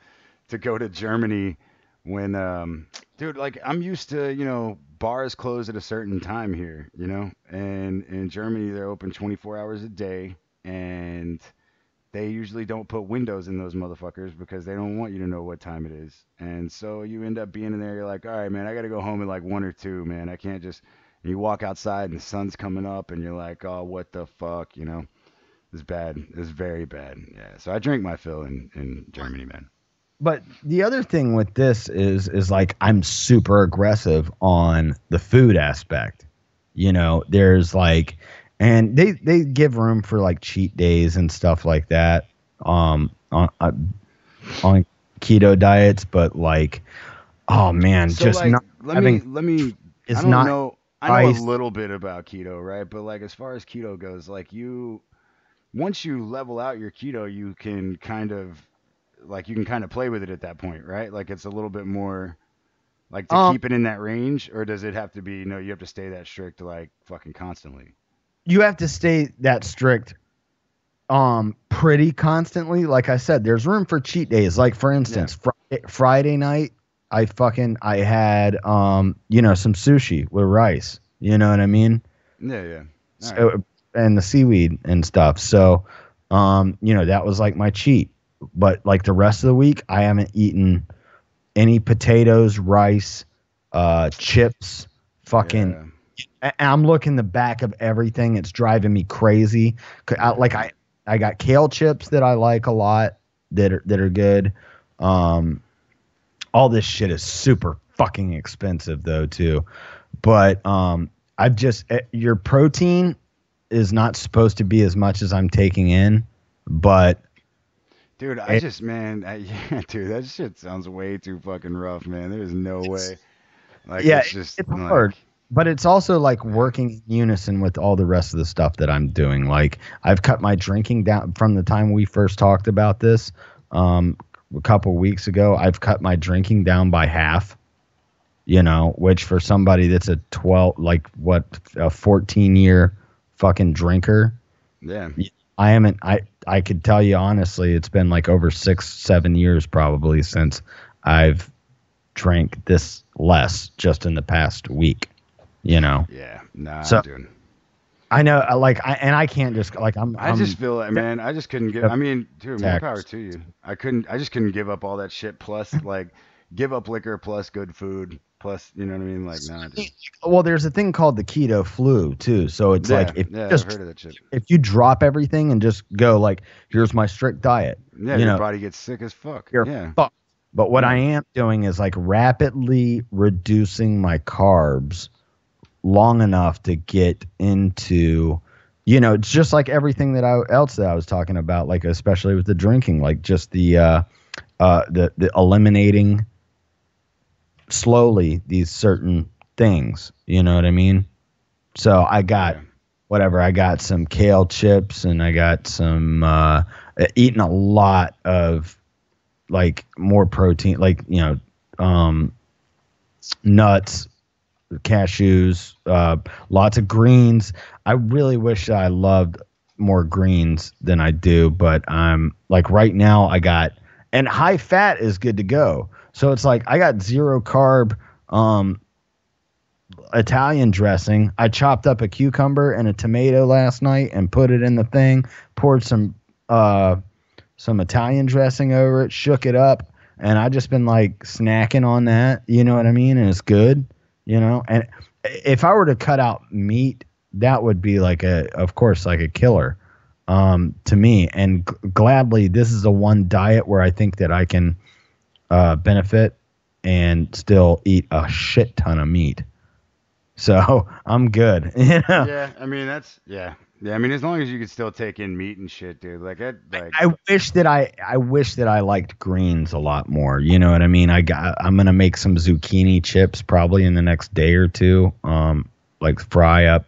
Germany when dude, like I'm used to bars close at a certain time here, and in Germany they're open 24 hours a day, and they usually don't put windows in those motherfuckers because they don't want you to know what time it is. And so you end up being in there, you're like, all right, man, I got to go home at like 1 or 2, man. I can't just, and you walk outside and the sun's coming up and you're like, oh, what the fuck, It's bad. It's very bad. Yeah. So I drink my fill in Germany, man. But the other thing with this is like I'm super aggressive on the food aspect. There's like, and they give room for like cheat days and stuff like that on keto diets, but like, oh man, so just like, not let me. I don't know. I know a ice. little bit about keto, right? But like as far as keto goes, like once you level out your keto, you can kind of play with it at that point, right? Like it's a little bit more like to keep it in that range, or does it have to be, you have to stay that strict like fucking constantly? You have to stay that strict pretty constantly. Like I said, there's room for cheat days. Like for instance, Friday night, I had some sushi with rice. You know what I mean? Yeah. So, and the seaweed and stuff. So that was like my cheat. But like the rest of the week, I haven't eaten any potatoes, rice, chips, fucking. Yeah. I'm looking the back of everything. It's driving me crazy. I got kale chips that I like a lot that are good. All this shit is super fucking expensive though too. But your protein is not supposed to be as much as I'm taking in, but. Dude, dude, that shit sounds way too fucking rough, man. There's no way. Like, it's hard, but it's also like working in unison with all the rest of the stuff that I'm doing. Like, I've cut my drinking down from the time we first talked about this a couple weeks ago. I've cut my drinking down by half. Which for somebody that's a 14-year fucking drinker. Yeah. I could tell you honestly, it's been like over 6-7 years probably since I've drank this less just in the past week, Yeah, so, dude. I know, I can't just like I just feel like, man, I just couldn't give. I mean, dude, more power to you. I just couldn't give up all that shit. Plus, like, give up liquor plus good food plus, you know what I mean? Like, nah, dude. Well, there's a thing called the keto flu too. So it's like I've heard of that shit. If you drop everything and just go like, here's my strict diet. Yeah, your body gets sick as fuck. You're fucked. But what I am doing is like rapidly reducing my carbs long enough to get into, it's just like everything else that I was talking about, like especially with the drinking, like just the eliminating slowly these certain things, you know what I mean? So I got I got some kale chips and I got some eating a lot of like more protein, like nuts, cashews, lots of greens. I really wish I loved more greens than I do, but I'm like right now and high fat is good to go. So it's like I got 0 carb Italian dressing. I chopped up a cucumber and a tomato last night and put it in the thing, poured some Italian dressing over it, shook it up, and I just been like snacking on that, you know what I mean? And it's good, and if I were to cut out meat, that would be of course, like a killer to me. And gladly, this is the one diet where I think that I can benefit and still eat a shit ton of meat. So I'm good. Yeah, I mean yeah. I mean, as long as you could still take in meat and shit, dude. I wish that I liked greens a lot more. You know what I mean? I'm gonna make some zucchini chips probably in the next day or two. Like fry up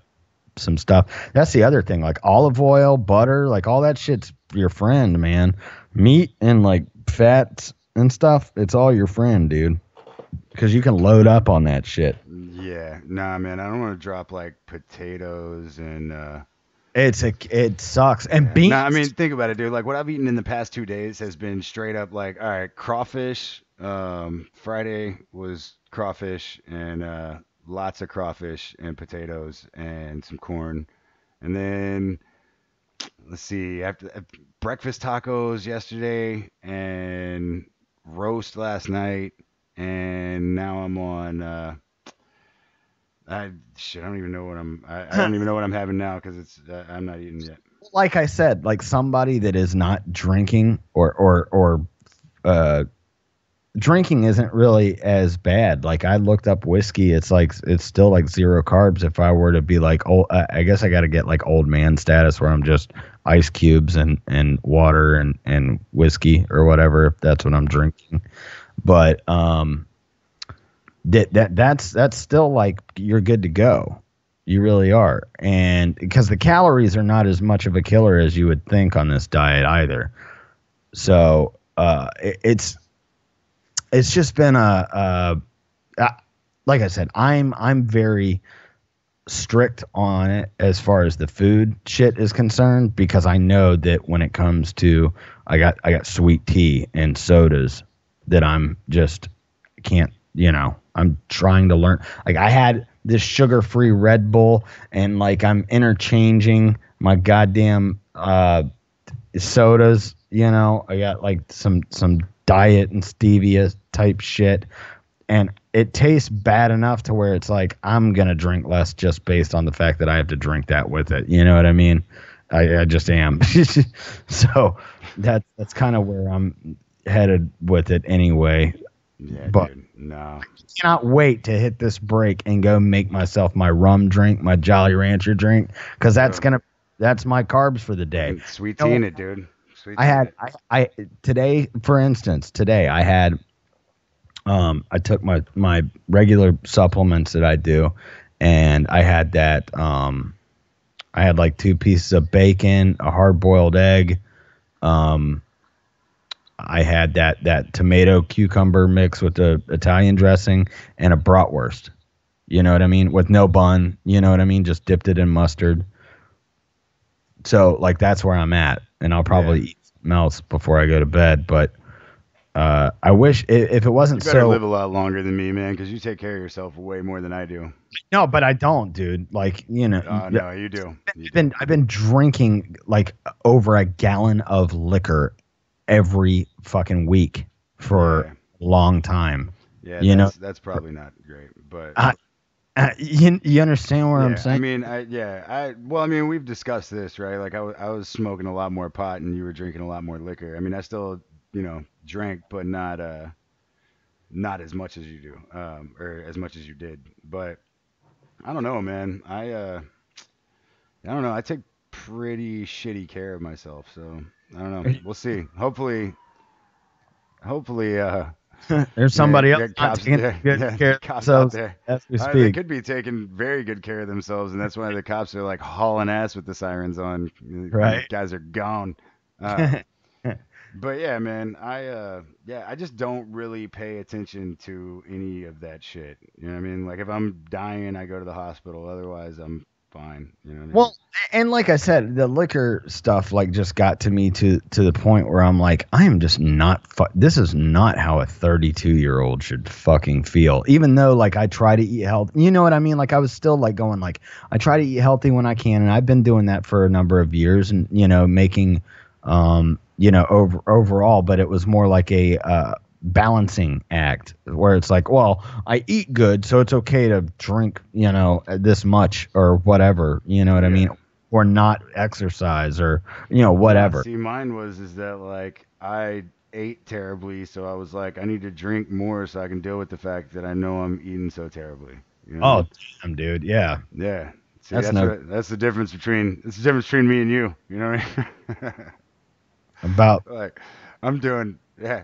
some stuff. That's the other thing. Like olive oil, butter, like all that shit's your friend, man. Meat and like fats and stuff, it's all your friend, dude. Because you can load up on that shit. Yeah, nah, man. I don't want to drop like potatoes and. It sucks. And beans. Nah, I mean, think about it, dude. Like what I've eaten in the past 2 days has been straight up like, all right, crawfish. Friday was crawfish and lots of crawfish and potatoes and some corn, and then let's see, after breakfast tacos yesterday and roast last night, and now I'm on. I don't even know what I don't even know what I'm having now because it's I'm not eating yet. Like I said, like somebody that is not drinking or drinking isn't really as bad. Like I looked up whiskey, it's still like 0 carbs. If I were to be like, I guess I got to get like old man status where I'm just ice cubes and water and whiskey or whatever, if that's what I'm drinking. But that's still like you're good to go. You really are. And because the calories are not as much of a killer as you would think on this diet either. So it's just been like I said, I'm very strict on it as far as the food shit is concerned, because I know that when it comes to I got sweet tea and sodas that I'm just can't, I'm trying to learn. Like I had this sugar-free Red Bull and like I'm interchanging my goddamn sodas, I got like some diet and stevia type shit, and it tastes bad enough to where it's like I'm gonna drink less just based on the fact that I have to drink that with it. You know what I mean? I just am. So that's kind of where I'm headed with it anyway. Yeah, but dude, no. I cannot wait to hit this break and go make myself my rum drink, my Jolly Rancher drink, because that's my carbs for the day. Sweet tea in it, dude. Today, for instance, I had I took my regular supplements that I do, and I had that I had like 2 pieces of bacon, a hard-boiled egg, I had that tomato cucumber mix with the Italian dressing and a bratwurst. You know what I mean? With no bun. You know what I mean? Just dipped it in mustard. So like that's where I'm at, and I'll probably eat something else before I go to bed. But I wish if it wasn't you better so. live a lot longer than me, man, because you take care of yourself way more than I do. No, but I don't, dude. Like no, you do. I've been drinking like over a gallon of liquor every fucking week for a long time. Yeah, that's probably not great, but you understand what I'm saying? I mean, we've discussed this, right? Like I was smoking a lot more pot and you were drinking a lot more liquor. I mean, I still, drank, but not as much as you do, or as much as you did. But I don't know, man. I don't know. I take pretty shitty care of myself, so I don't know. We'll see. Hopefully, there's somebody else cops, taking good care of themselves as we speak. They could be taking very good care of themselves, and that's why the cops are like hauling ass with the sirens on. Right, guys are gone. But yeah, man, I just don't really pay attention to any of that shit. You know what I mean? Like if I'm dying, I go to the hospital. Otherwise, I'm fine. You know what I mean? Well, and like I said, the liquor stuff like just got to me to the point where I'm like, I am just not. This is not how a 32-year-old should fucking feel. Even though like I try to eat healthy, you know what I mean? Like I was still like going like I try to eat healthy when I can, and I've been doing that for a number of years, and making overall, but it was more like a balancing act where it's like, well, I eat good, so it's okay to drink, this much or whatever, you know what I mean? Or not exercise or, whatever. See, mine is that like I ate terribly, so I was like, I need to drink more so I can deal with the fact that I know I'm eating so terribly. You know? Oh, damn, dude. Yeah. Yeah. See, that's the difference between me and you. You know what I mean? About like I'm doing, yeah.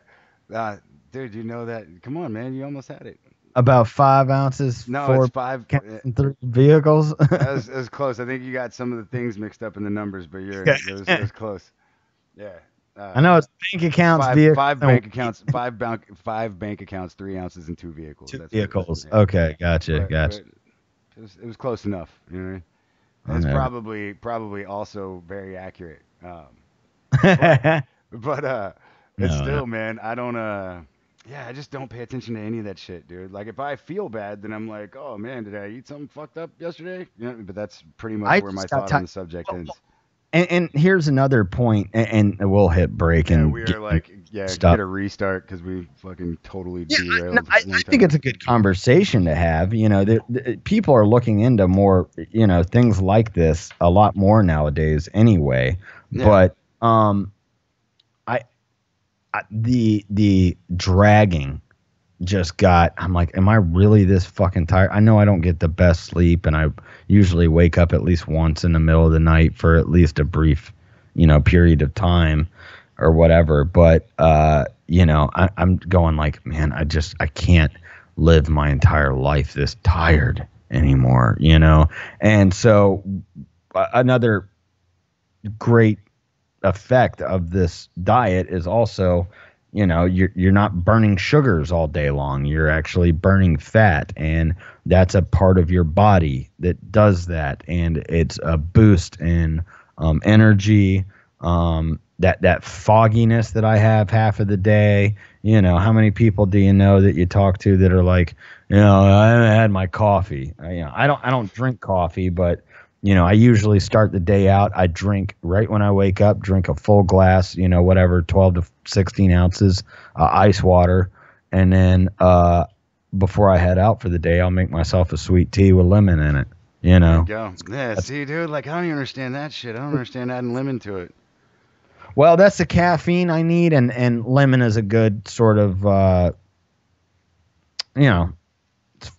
Dude, you know that? Come on, man. You almost had it. About 5 ounces. No, 4 it's 5. And 3 vehicles. That was close. I think you got some of the things mixed up in the numbers, but it was close. Yeah. I know it's bank accounts, five bank accounts, five bank accounts, 3 ounces, and 2 vehicles. 2 vehicles. Okay, gotcha. But it was close enough. You know what I mean? That's probably also very accurate. But it's still, man. I don't. I just don't pay attention to any of that shit, dude. Like if I feel bad, then I'm like, oh man, did I eat something fucked up yesterday? You know, but that's pretty much where my thought on the subject ends. And here's another point, and we'll hit break and we are like, get a restart because we fucking totally derailed. I think it's a good conversation to have. People are looking into more, things like this a lot more nowadays, anyway. Yeah. But the dragging just I'm like, am I really this fucking tired? I know I don't get the best sleep, and I usually wake up at least once in the middle of the night for at least a brief, period of time or whatever. But, I'm going like, man, I can't live my entire life this tired anymore, And so another great effect of this diet is also, you're not burning sugars all day long. You're actually burning fat, and that's a part of your body that does that. And it's a boost in energy, that fogginess that I have half of the day. How many people do you know that you talk to that are like, I haven't had my coffee. I don't drink coffee, but I usually start the day out. I drink right when I wake up, drink a full glass, whatever, 12 to 16 ounces ice water. And then before I head out for the day, I'll make myself a sweet tea with lemon in it, There you go. Yeah, see, dude, like, I don't even understand that shit. I don't understand adding lemon to it. Well, that's the caffeine I need, and lemon is a good sort of, Nah,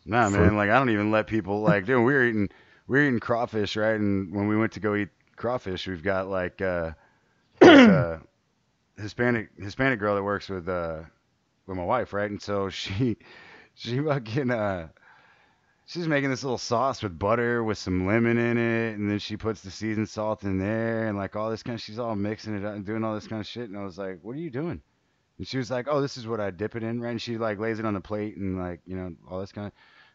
man, like, I don't even let people, like, dude, we're eating crawfish, right? And when we went to go eat crawfish, we've got like this Hispanic girl that works with my wife, right? And so she fucking she's making this little sauce with butter with some lemon in it, and then she puts the seasoned salt in there and like all this kind of. She's all mixing it up and doing all this kind of shit. And I was like, "What are you doing?" And she was like, "Oh, this is what I dip it in, right?" And she like lays it on the plate and like all this kind of.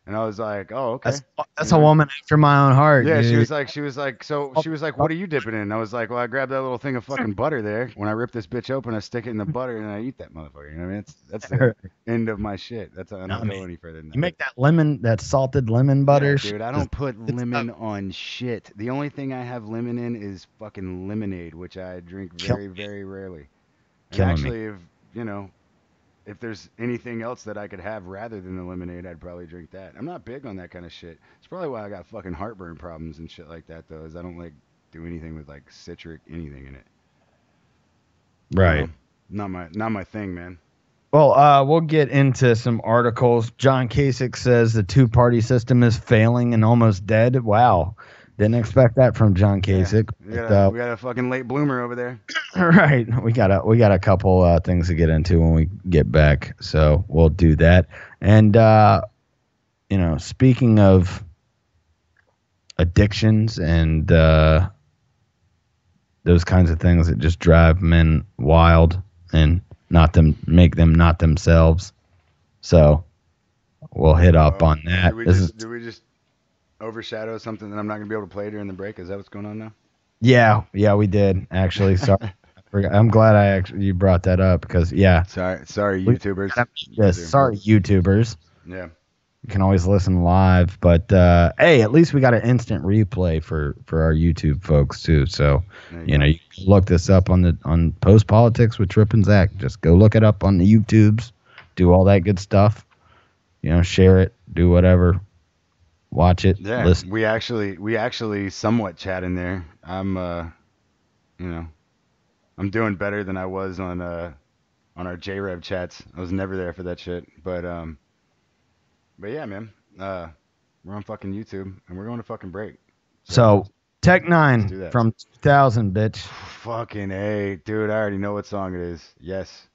And I was like, "Oh, okay." That's a woman after my own heart. Yeah, dude. she was like, "What are you dipping in?" And I was like, "Well, I grabbed that little thing of fucking butter there. When I rip this bitch open, I stick it in the butter and I eat that motherfucker." You know what I mean? That's the end of my shit. That's I don't go any further than that. You make that salted lemon butter. Yeah, dude, I don't put lemon on shit. The only thing I have lemon in is fucking lemonade, which I drink very, very rarely. And actually, if there's anything else that I could have rather than the lemonade, I'd probably drink that. I'm not big on that kind of shit. It's probably why I got fucking heartburn problems and shit like that, though, is I don't like do anything with like citric anything in it. Right. Not my thing, man. Well, we'll get into some articles. John Kasich says the two-party system is failing and almost dead. Wow. Didn't expect that from John Kasich. Yeah, we got a fucking late bloomer over there. Right. We got a couple things to get into when we get back. So we'll do that. And, speaking of addictions and those kinds of things that just drive men wild and make them not themselves. So we'll hit up on that. Do we just overshadow something that I'm not gonna be able to play during the break? Is that what's going on now? Yeah, we did actually. Sorry, I'm glad you brought that up because sorry, YouTubers. Sorry, YouTubers. Yeah. You can always listen live, but hey, at least we got an instant replay for our YouTube folks too. So you can look this up on Post Politics with Trip and Zach. Just go look it up on the YouTubes. Do all that good stuff. Share it. Do whatever. Watch it. Yeah. Listen. We actually somewhat chat in there. I'm I'm doing better than I was on our JRev chats. I was never there for that shit, but yeah, man. We're on fucking YouTube and we're going to fucking break. So Tech 9 from 2000, bitch. Fucking A, dude. I already know what song it is. Yes.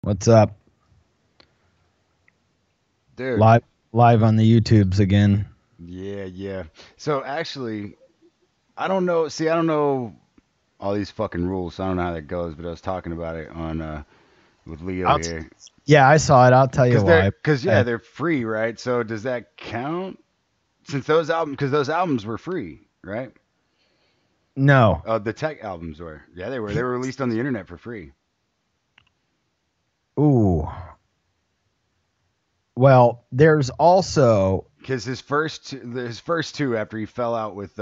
What's up? Dude. Live on the YouTubes again. Yeah. So actually, I don't know. See, I don't know all these fucking rules. So I don't know how that goes. But I was talking about it on with Leo here. Yeah, I saw it. I'll tell you why. Because they're free, right? So does that count? Since those albums were free, right? No. The tech albums were. Yeah, they were. They were released on the internet for free. Ooh. Well, there's also because his first two after he fell out with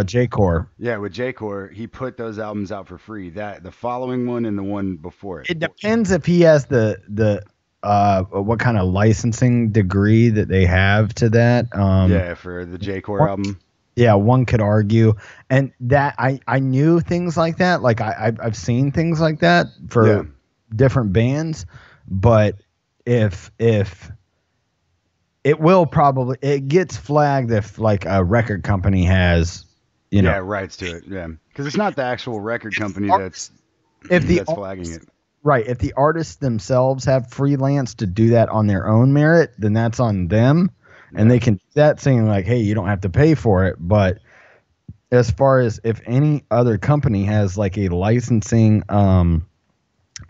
J-Core. Yeah, with J-Core, he put those albums out for free. The following one and the one before it. It depends if he has the what kind of licensing degree that they have to that. Yeah, for the J-Core album. Yeah, one could argue, and that I knew things like that. Like I've seen things like that for different bands, but if it will probably, it gets flagged if like a record company has, rights to it. Yeah, because it's not the actual record company that's flagging it. Right. If the artists themselves have freelance to do that on their own merit, then that's on them, and they can do that, saying like, hey, you don't have to pay for it. But as far as if any other company has like a licensing,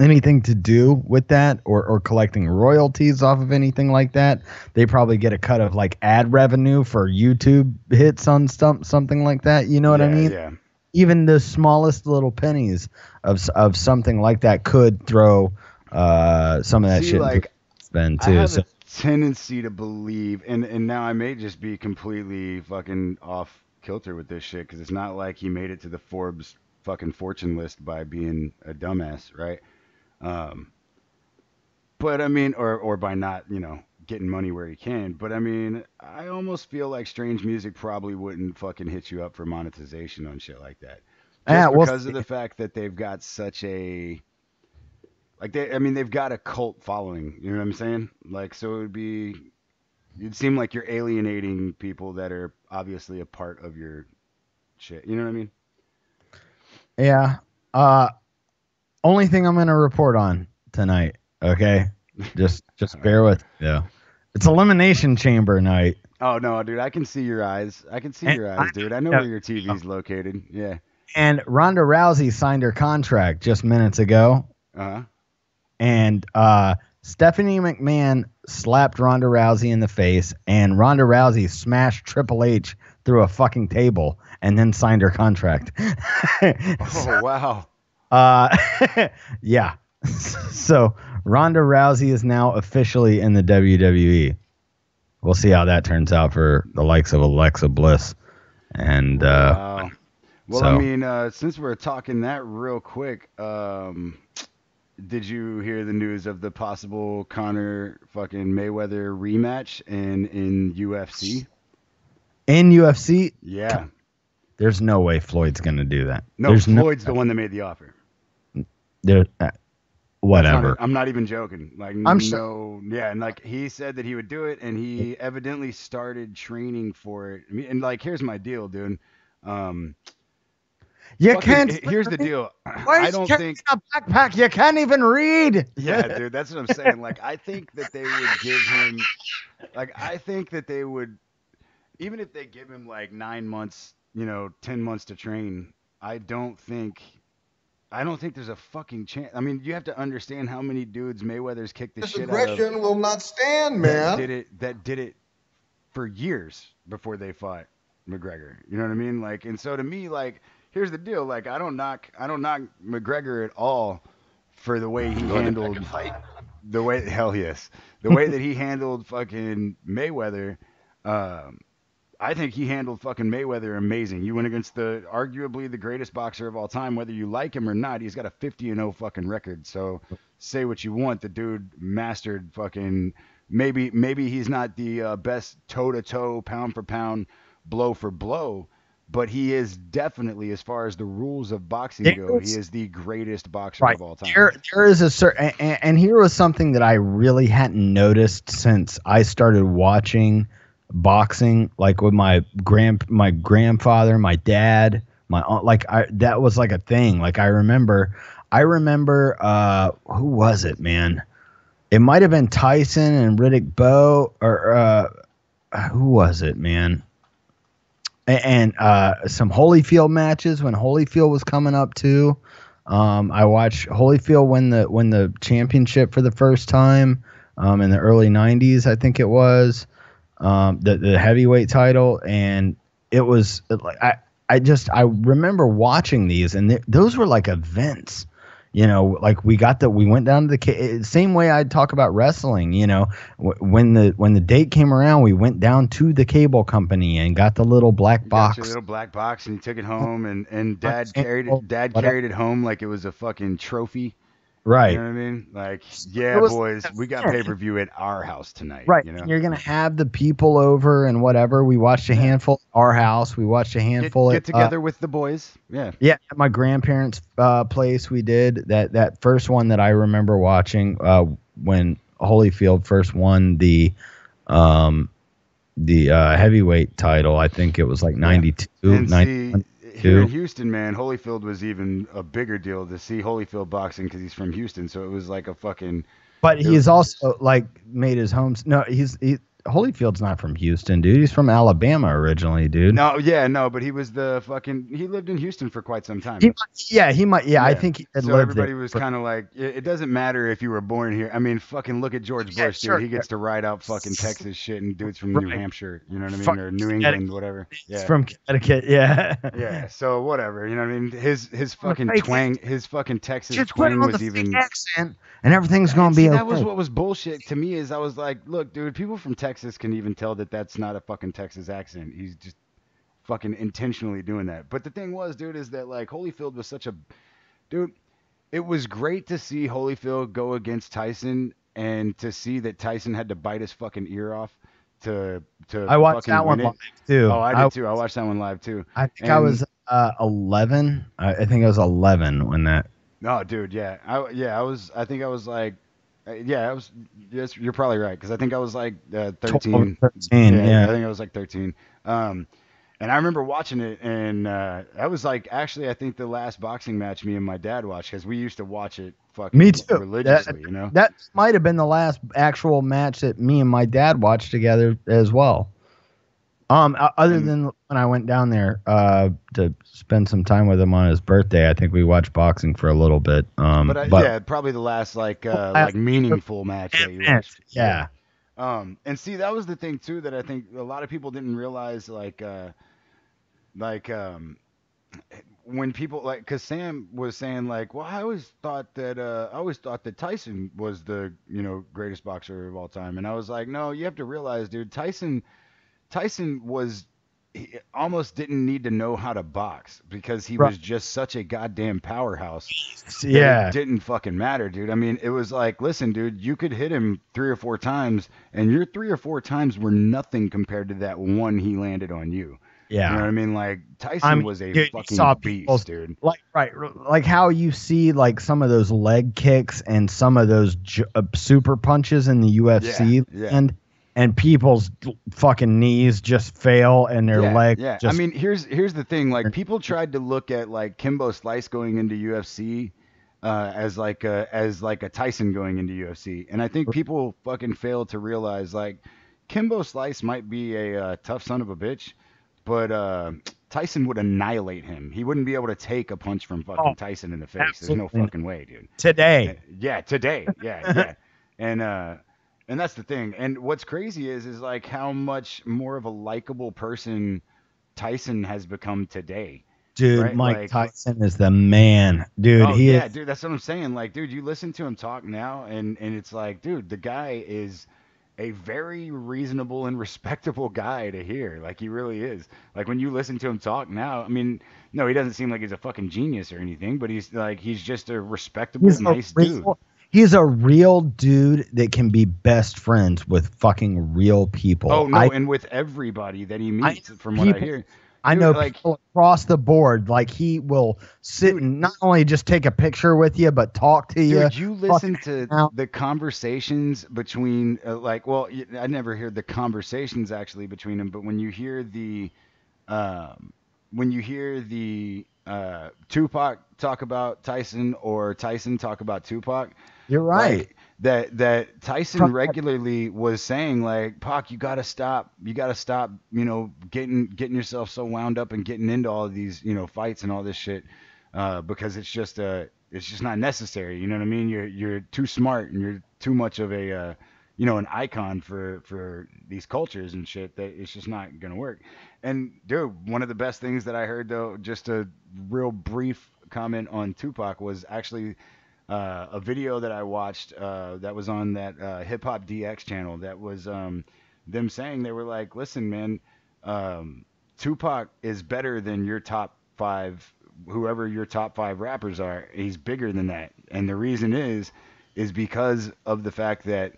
anything to do with that or collecting royalties off of anything like that, they probably get a cut of like ad revenue for YouTube hits on something like that. You know what I mean? Yeah. Even the smallest little pennies of something like that could throw some of that shit like, spend too. I have a tendency to believe, and now I may just be completely fucking off kilter with this shit, because it's not like he made it to the Forbes fucking fortune list by being a dumbass, right? But I mean, or by not, getting money where he can. But I mean, I almost feel like strange music probably wouldn't fucking hit you up for monetization on shit like that. Just because of the fact that they've got such a, they've got a cult following. You know what I'm saying? Like, so it'd seem like you're alienating people that are obviously a part of your shit. You know what I mean? Yeah. Only thing I'm going to report on tonight, okay? Just bear with me. Yeah. It's Elimination Chamber night. Oh, no, dude. I can see your eyes. Dude. I know where your TV's located. Yeah. And Ronda Rousey signed her contract just minutes ago. Uh-huh. And Stephanie McMahon slapped Ronda Rousey in the face, and Ronda Rousey smashed Triple H through a fucking table and then signed her contract. Oh, wow. Yeah. So Ronda Rousey is now officially in the WWE. We'll see how that turns out for the likes of Alexa Bliss. And wow. Well, so, I mean, since we're talking that real quick, did you hear the news of the possible Conor fucking Mayweather rematch in UFC? In UFC? Yeah. There's no way Floyd's going to do that. No, Floyd's the one that made the offer. There, whatever. I'm not even joking. Like, I'm sure. Yeah, and like he said that he would do it, and he evidently started training for it. I mean, and like, here's my deal, dude. You can't. Here's the deal. I don't think a backpack. You can't even read. Yeah, dude, that's what I'm saying. Like, I think that they would give him. Like, I think that they would, even if they give him like 9 months, 10 months to train. I don't think there's a fucking chance. I mean, you have to understand how many dudes Mayweather's kicked the shit out of. This aggression will not stand, man. That did it for years before they fought McGregor. You know what I mean? Like, and so to me, like, here's the deal. Like, I don't knock McGregor at all for the way he handled the way. Hell yes, the way that he handled fucking Mayweather. I think he handled fucking Mayweather amazing. You went against arguably the greatest boxer of all time, whether you like him or not. He's got a 50-0 fucking record. So say what you want, the dude mastered fucking. Maybe he's not the best toe-to-toe, pound-for-pound, blow-for-blow, but he is definitely, as far as the rules of boxing go, he is the greatest boxer of all time. There is a certain, and here was something that I really hadn't noticed since I started watching boxing, like with my grandfather, my dad, my aunt. Like, that was like a thing. Like, I remember I remember who was it, man? It might have been Tyson and Riddick Bowe, or who was it, man? And some Holyfield matches when Holyfield was coming up too. I watched Holyfield win the championship for the first time in the early '90s, I think it was, the heavyweight title, and it was like I remember watching these, and those were like events. Like we went down to the same way I'd talk about wrestling. When the date came around, we went down to the cable company and got the little black box. Got your little black box, and you took it home, and Dad carried it home like it was a fucking trophy. Right. You know what I mean? Like, yeah, boys, we got pay-per-view at our house tonight. Right. You're going to have the people over and whatever. We watched a handful at our house. We watched a handful get together with the boys. Yeah. Yeah, at my grandparents' place we did. That first one that I remember watching when Holyfield first won the heavyweight title. I think it was like 92, 91. Here in Houston, man, Holyfield was even a bigger deal to see Holyfield boxing because he's from Houston, so it was like a fucking. But he's also like made his home. No, Holyfield's not from Houston, dude. He's from Alabama originally, dude. No, but he was he lived in Houston for quite some time. He might. Yeah, I think he had so lived everybody there was kind of like, it doesn't matter if you were born here. I mean, fucking look at George Bush, dude. He gets to ride out fucking Texas shit and dudes from New Hampshire, you know what I mean, or New England, whatever. Yeah. He's from Connecticut, yeah. Yeah, so whatever, you know what I mean. His fucking twang, his fucking Texas just twang put on was the even accent, and everything's gonna be okay. That was what was bullshit to me. Is I was like, look, dude, people from Texas can even tell that that's not a fucking Texas accent. He's just fucking intentionally doing that. But the thing was, dude, is that like Holyfield was such a dude. It was great to see Holyfield go against Tyson and to see that Tyson had to bite his fucking ear off to I watched that one live too. Oh, I did too. I watched that one live too. I think I was 11. I think I was 11 when that. No, dude, yeah. I was. I think I was like. Yeah, I was. Yes, you're probably right because I think I was like 13. 13, yeah. I think I was like 13. And I remember watching it, and that was like actually I think the last boxing match me and my dad watched because we used to watch it fucking me too. Religiously, That might have been the last actual match that me and my dad watched together as well. Other than when I went down there to spend some time with him on his birthday, I think we watched boxing for a little bit. But yeah, probably the last like meaningful match that you watched. Yeah. And see, that was the thing too that I think a lot of people didn't realize, when people because Sam was saying like, well, I always thought that Tyson was the greatest boxer of all time, and I was like, no, you have to realize, dude, Tyson was. He almost didn't need to know how to box because he was just such a goddamn powerhouse. Yeah. It didn't fucking matter, dude. I mean, it was like, listen, dude, you could hit him 3 or 4 times, and your 3 or 4 times were nothing compared to that one he landed on you. Yeah. You know what I mean? Like, Tyson was a fucking beast, dude. Like how you see like some of those leg kicks and some of those super punches in the UFC and people's fucking knees just fail and their leg. Yeah, just... I mean, here's the thing. Like, people tried to look at like Kimbo Slice going into UFC as like a Tyson going into UFC, and I think people fucking failed to realize like Kimbo Slice might be a tough son of a bitch, but Tyson would annihilate him. He wouldn't be able to take a punch from fucking Tyson in the face. Absolutely. There's no fucking way, dude. Today. Today. Yeah. And that's the thing. And what's crazy is like how much more of a likable person Tyson has become today. Dude, right? Mike Tyson is the man. Dude, dude, that's what I'm saying. Like, dude, you listen to him talk now and it's like, dude, the guy is a very reasonable and respectable guy to hear. Like, he really is. Like, when you listen to him talk now, I mean, no, he doesn't seem like he's a fucking genius or anything, but he's just a respectable, nice dude. He's a real dude that can be best friends with fucking real people. Oh, no, and with everybody that he meets, from what I hear. Dude, I know people across the board, like he will sit and not only just take a picture with you, but talk to you. Dude, you listen to the conversations between, I never heard the conversations actually between them, but when you hear the Tupac talk about Tyson or Tyson talk about Tupac. You're right. Like that Tyson regularly was saying like, Pac, you gotta stop, getting yourself so wound up and getting into all of these, fights and all this shit, because it's just not necessary. You know what I mean? You're too smart and you're too much of a an icon for these cultures and shit that it's just not gonna work. And dude, one of the best things that I heard though, just a real brief comment on Tupac, was actually a video that I watched that was on that Hip Hop DX channel. That was them saying, they were like, listen, man, Tupac is better than your top five, whoever your top five rappers are. He's bigger than that, and the reason is because of the fact that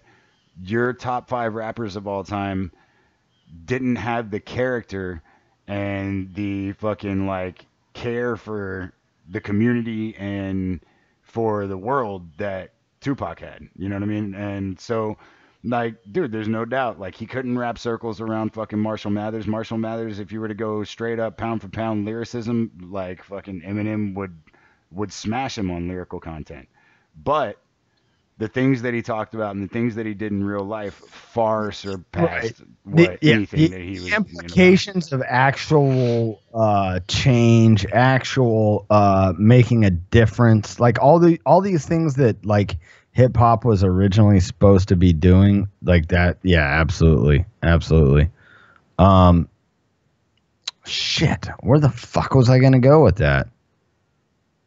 your top five rappers of all time didn't have the character and the fucking like care for the community and for the world that Tupac had. You know what I mean? And so, like, dude, there's no doubt. Like, he couldn't wrap circles around fucking Marshall Mathers. Marshall Mathers, if you were to go straight up pound for pound lyricism, like fucking Eminem would smash him on lyrical content. But the things that he talked about and the things that he did in real life far surpassed anything that he was. The implications of actual change, actual making a difference, like all these things that like hip hop was originally supposed to be doing, like that. Yeah, absolutely, absolutely. Shit, where the fuck was I gonna go with that?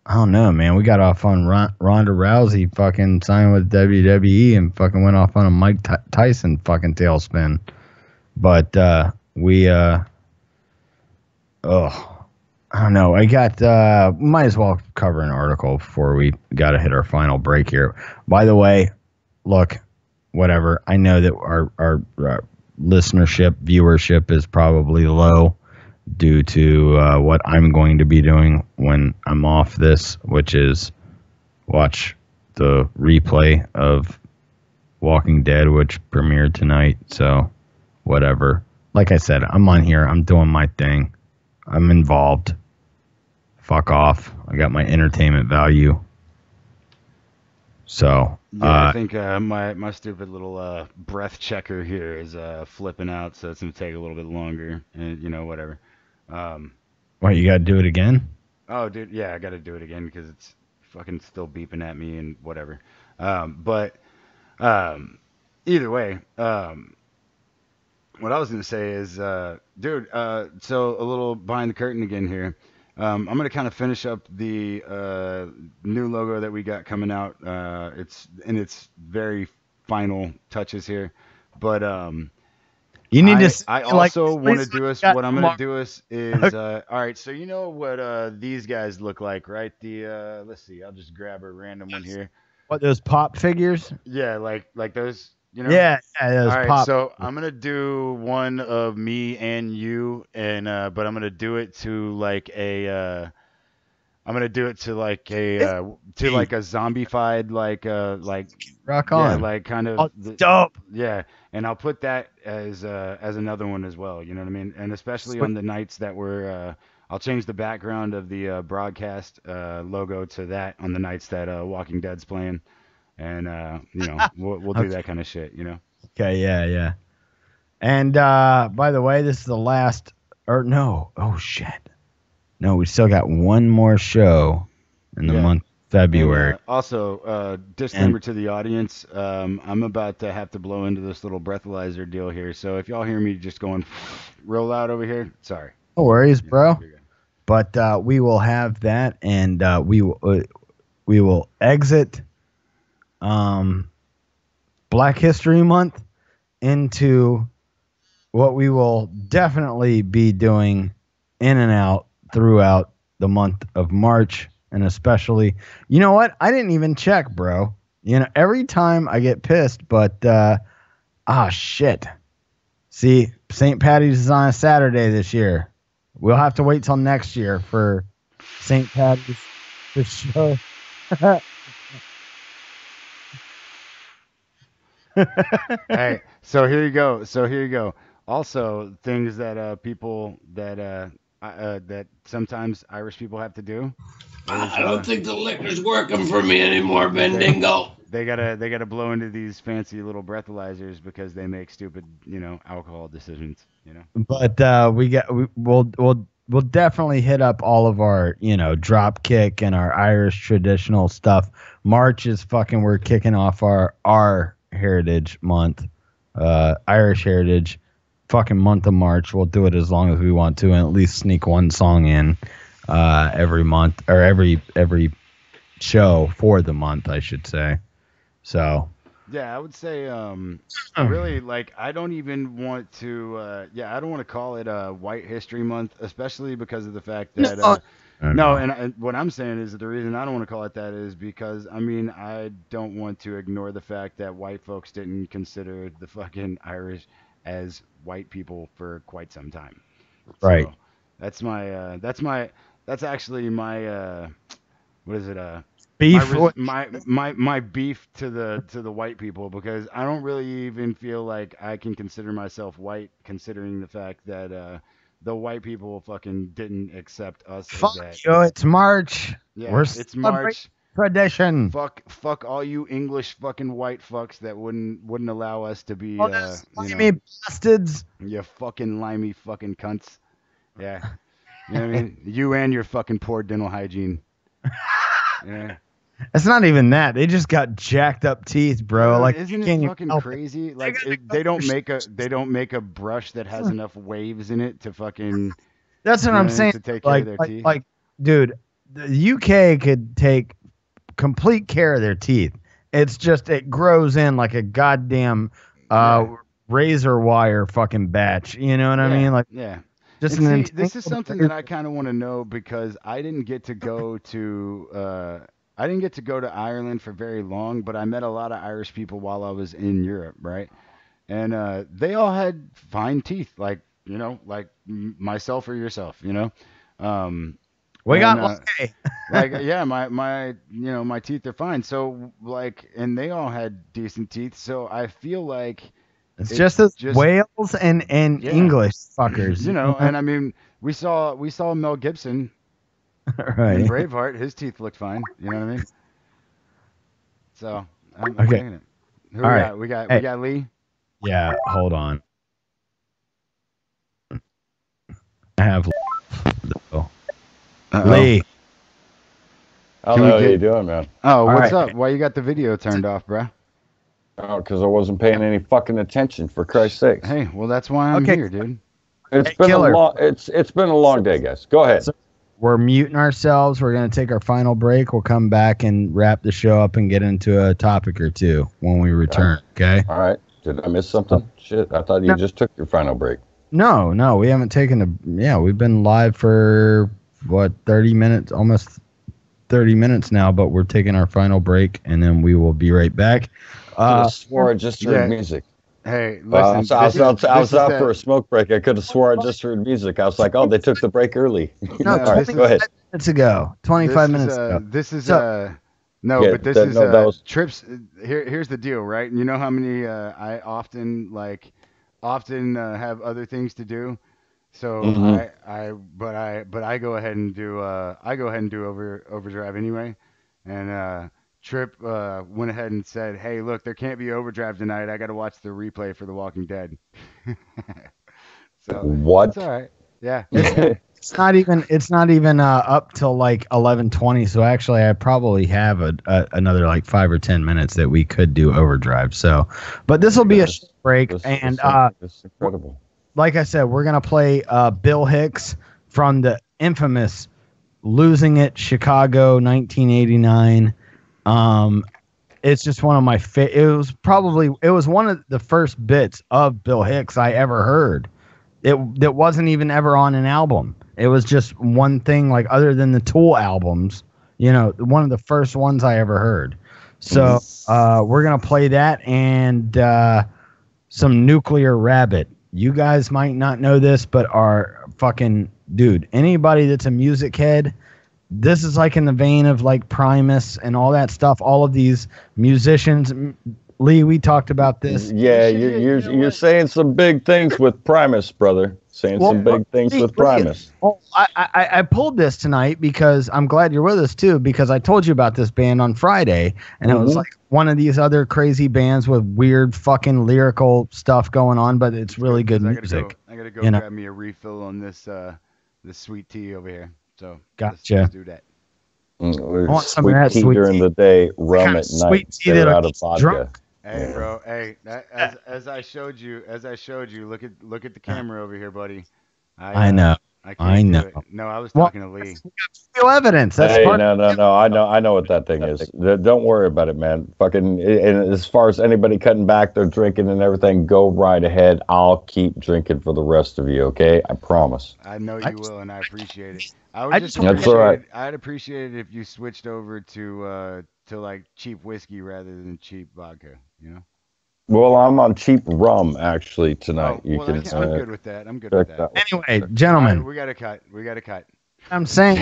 I don't know, man. We got off on Ronda Rousey fucking signed with WWE and fucking went off on a Mike Tyson fucking tailspin. But I don't know. I got might as well cover an article before we got to hit our final break here. By the way, look, whatever. I know that our listenership, viewership is probably low due to what I'm going to be doing when I'm off this, which is watch the replay of Walking Dead, which premiered tonight. So, whatever. Like I said, I'm on here. I'm doing my thing. I'm involved. Fuck off. I got my entertainment value. So, I think my stupid little breath checker here is flipping out, so it's going to take a little bit longer, and whatever. What, you gotta do it again? Oh, dude, yeah, I gotta do it again because it's fucking still beeping at me and whatever. But either way, what I was gonna say is, dude, so a little behind the curtain again here. I'm gonna kind of finish up the new logo that we got coming out. It's in its very final touches here, but you need to. I also want to do us. What I'm gonna do is all right. So you know what these guys look like, right? The let's see. I'll just grab a random one here. What, those pop figures? Yeah, like those. Yeah, those all right, pop. so I'm gonna do one of me and you, and but I'm gonna do it to like a. I'm gonna do it to like a zombified like rock on. Yeah, like kind of dope. Yeah, and I'll put that as another one as well. You know what I mean? And especially on the nights that we're I'll change the background of the broadcast logo to that on the nights that Walking Dead's playing, and we'll do that kind of shit. Okay, yeah. And by the way, this is the last. Or no, oh shit. No, we still got one more show in the month of February. And, also, disclaimer to the audience, I'm about to have to blow into this little breathalyzer deal here. So if y'all hear me just going real loud over here, sorry. No worries, bro. But we will have that, and we will exit Black History Month into what we will definitely be doing in and out throughout the month of March, and especially, you know what? I didn't even check, bro. Every time I get pissed, but shit. See, St. Patty's is on a Saturday this year. We'll have to wait till next year for St. Patty's to show. Hey, so here you go. Also, things that people that that sometimes Irish people have to do. I don't think the liquor's working for me anymore, Bendingo. They gotta blow into these fancy little breathalyzers because they make stupid, alcohol decisions. But we'll definitely hit up all of our, drop kick and our Irish traditional stuff. March is we're kicking off our Heritage Month, Irish Heritage, month of March. We'll do it as long as we want to, and at least sneak one song in every month or every show for the month, I should say. So. Yeah, I would say really I don't even want to I don't want to call it White History Month, especially because of the fact that and what I'm saying is that the reason I don't want to call it that is because I don't want to ignore the fact that white folks didn't consider the fucking Irish as white people for quite some time. Right. So that's actually my what is it beef my beef to the white people, because I don't really even feel like I can consider myself white, considering the fact that the white people fucking didn't accept us. Fuck as that. you! It's March. Yeah, it's March. Tradition. Fuck all you English fucking white fucks that wouldn't allow us to be limey bastards. You fucking limey fucking cunts. Yeah. You know what I mean? You and your fucking poor dental hygiene. Yeah. It's not even that. They just got jacked up teeth, bro. Isn't it fucking crazy? They don't make a brush that has enough waves in it to fucking. That's what I'm saying. To take care of their teeth. Dude, the UK could take complete care of their teeth. It's just it grows in like a goddamn razor wire fucking batch. You know what I mean? Yeah. Just this is something that I kind of want to know, because I didn't get to go to Ireland for very long, but I met a lot of Irish people while I was in Europe, right? And they all had fine teeth, like myself or yourself, We got lucky. my teeth are fine. So and they all had decent teeth. So I feel like it's just Wales and English fuckers, And we saw Mel Gibson. Right. In Braveheart, his teeth looked fine. You know what I mean? So I'm okay. It. Who we got? We got Lee. Yeah, hold on. I have Lee. How the hell you doing, man? Oh, what's up? Why you got the video turned off, bro? Oh, because I wasn't paying any fucking attention, for Christ's sake. Hey, well that's why I'm here, dude. It's been a long day, guys. Go ahead. So, we're muting ourselves. We're going to take our final break. We'll come back and wrap the show up and get into a topic or two when we return. Okay? All right. Did I miss something? Shit, I thought you just took your final break. No, we haven't taken we've been live for, 30 minutes, almost 30 minutes now, but we're taking our final break, and then we will be right back. I swore I just heard music. Hey, listen. I was out for a smoke break. I could have swore I just heard music. I was like, oh, they took the break early. No, all right, go ahead. 25 minutes ago. This is Trips. Here's the deal, right? You know how many I often have other things to do. So I go ahead and do overdrive anyway, and Trip went ahead and said, "Hey, look, there can't be overdrive tonight. I got to watch the replay for The Walking Dead." So what? It's all right. Yeah. It's not even up till 11:20. So actually, I probably have another 5 or 10 minutes that we could do overdrive. So, but this will be a short break, and it's incredible. Like I said, we're gonna play Bill Hicks from the infamous "Losing It" Chicago 1989. It's just one of my it was one of the first bits of Bill Hicks I ever heard. It wasn't even ever on an album. It was just one thing, other than the Tool albums, one of the first ones I ever heard. So we're gonna play that and some Nuclear Rabbit. You guys might not know this, but our fucking dude, anybody that's a music head, this is in the vein of Primus and all that stuff. All of these musicians, Lee, we talked about this. Yeah, you're saying some big things with Primus, brother. Saying some big things with Primus. Oh, I pulled this tonight because I'm glad you're with us too, because I told you about this band on Friday, and it was like one of these other crazy bands with weird fucking lyrical stuff going on, but it's really good music. I gotta go grab me a refill on this sweet tea over here. So gotcha. Let's do that. Sweet tea during the day, rum at night. They're out of vodka. Drunk. Hey, bro. Hey, as I showed you, look at the camera over here, buddy. I know. I know. No, I was talking to Lee. No evidence. That's no. I know what that thing is. Don't worry about it, man. Fucking. And as far as anybody cutting back their drinking and everything, go right ahead. I'll keep drinking for the rest of you. Okay, I promise. I know you will, and I appreciate it. That's all right. I'd appreciate it if you switched over to like cheap whiskey rather than cheap vodka. You know. Well, I'm on cheap rum actually tonight. I'm good with that. I'm good with that. Anyway, gentlemen, we got to cut. I'm saying,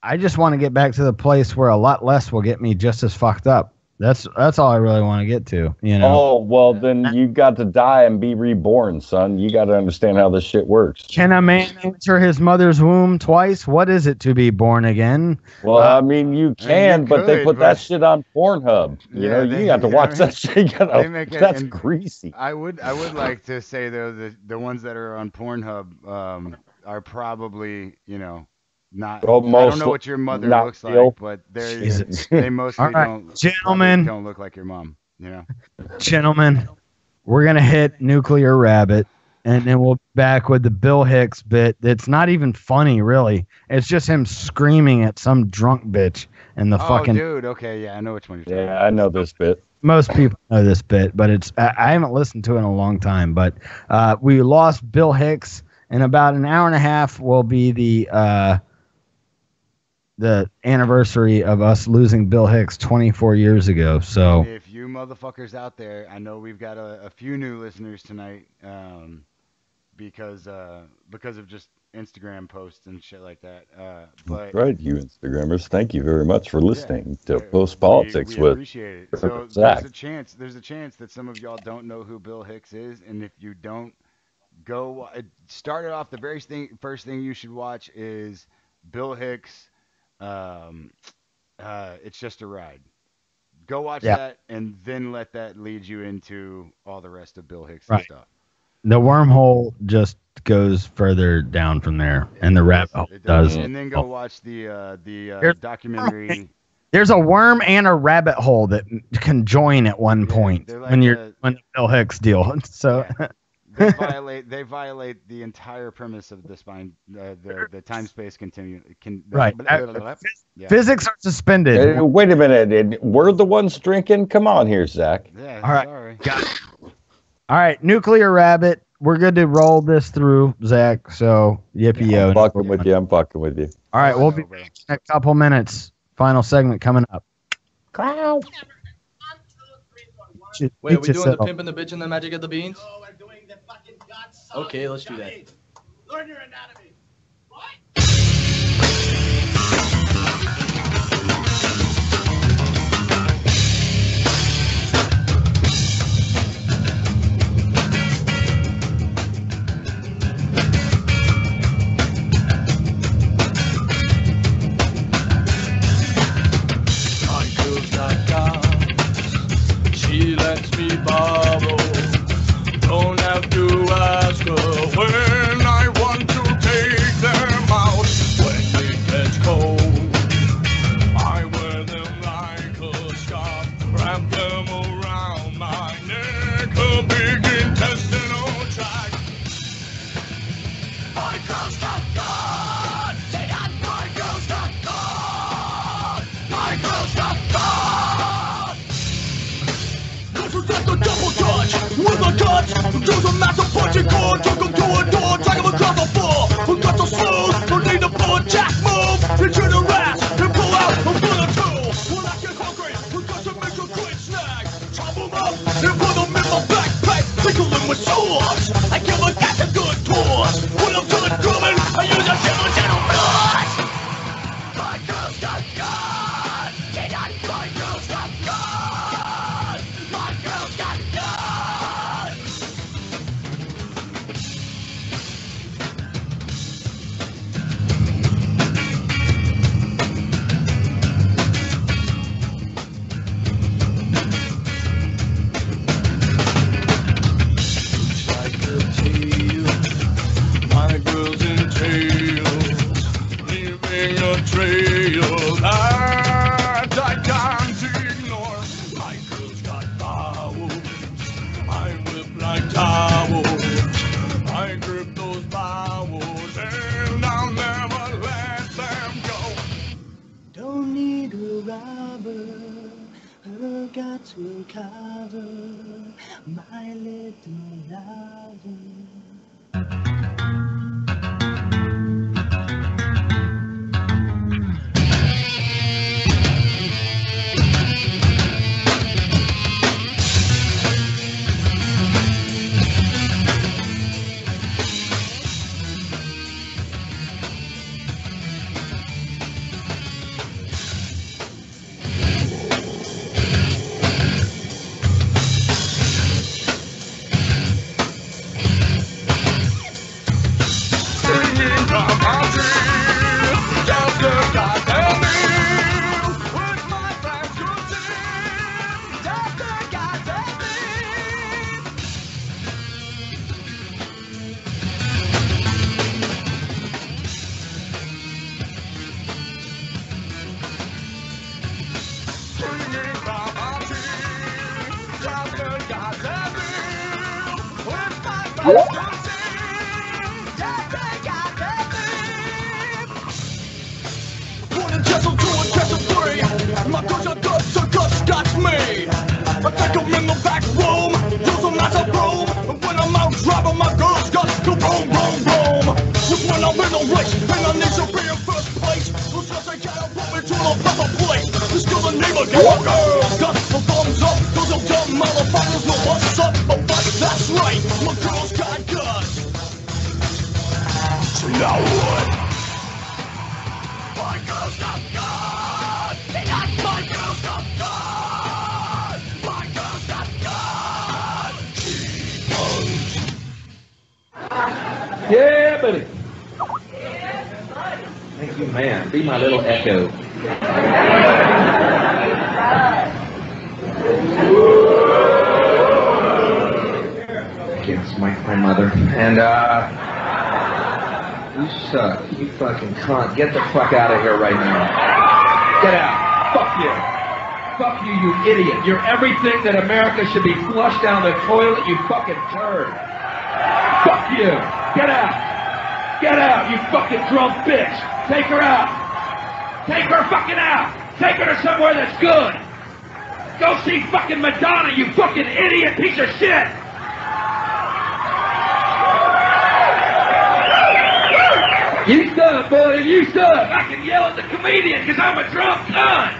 I just want to get back to the place where a lot less will get me just as fucked up. That's all I really want to get to, you know. Oh, well, then you got to die and be reborn, son. You got to understand how this shit works. Can a man enter his mother's womb twice? What is it to be born again? Well, I mean, you can, but they put that shit on Pornhub. You know, you got to watch that shit. That's greasy. I would like to say, though, the ones that are on Pornhub are probably, you know, not. I don't know what your mother looks like, but they mostly don't look like your mom. You know, gentlemen, we're gonna hit Nuclear Rabbit, and then we'll be back with the Bill Hicks bit. That's not even funny, really. It's just him screaming at some drunk bitch and the fucking. Dude, okay, yeah, I know which one you're talking about. Yeah, I know this bit. Most people know this bit, but I haven't listened to it in a long time. But we lost Bill Hicks. In about an hour and a half will be the anniversary of us losing Bill Hicks 24 years ago. So if you motherfuckers out there, I know we've got a few new listeners tonight because of just Instagram posts and shit like that. But right, you Instagrammers, thank you very much for listening to Post Politics we appreciate it. So Zach. there's a chance that some of y'all don't know who Bill Hicks is, and if you don't, go start it off. The first thing you should watch is Bill Hicks. It's Just a Ride. Go watch that, and then let that lead you into all the rest of Bill Hicks stuff. The wormhole just goes further down from there, and the rabbit hole does. And then go watch the documentary. There's a worm and a rabbit hole that can join at one point like when the Bill Hicks deal. So. Yeah. They violate the entire premise of the time space continuum. Right. Physics are suspended. Wait a minute. We're the ones drinking? Come on here, Zach. Yeah, all right. Sorry. Got it. All right, Nuclear Rabbit. We're good to roll this through, Zach. So, yippee-yo. I'm fucking with you. All right, we'll be back in a couple minutes. Final segment coming up. Clow. Wait, are we doing the pimp and the bitch and the magic of the beans? No, we're doing the fucking Godson. Okay, let's do that. Learn your anatomy. What? She lets me borrow. Don't have to ask her when I want to take them out. When it gets cold, I wear them like a scarf. Wrap them around my neck, a big intestinal tract. My girl's got God. Say that my girl's got God. My girl's got God. That's a double touch with a touch. There's a massive punching cord. Took him to a door, drag him across the floor. Who got so smooth? Don't need to pull a jack move. Reach in her ass and pull out a foot or two. When I get hungry, we got to make a quick snack. Chop them up and put them in my backpack. Tickle them with swords. I give a cat a good tours. When I'm done drumming, I use a gentle blood. My girl's got God. Get on my girl. will cover my little lover. Yeah, buddy. Thank you, man. Be my little echo. Against my mother. And, you suck. You fucking cunt. Get the fuck out of here right now. Get out. Fuck you. Fuck you, you idiot. You're everything that America should be flushed down the toilet, you fucking turd. Fuck you. Get out. Get out, you fucking drunk bitch. Take her out. Take her fucking out. Take her to somewhere that's good. Go see fucking Madonna, you fucking idiot piece of shit. You suck, buddy. You suck. I can yell at the comedian because I'm a drunk cunt.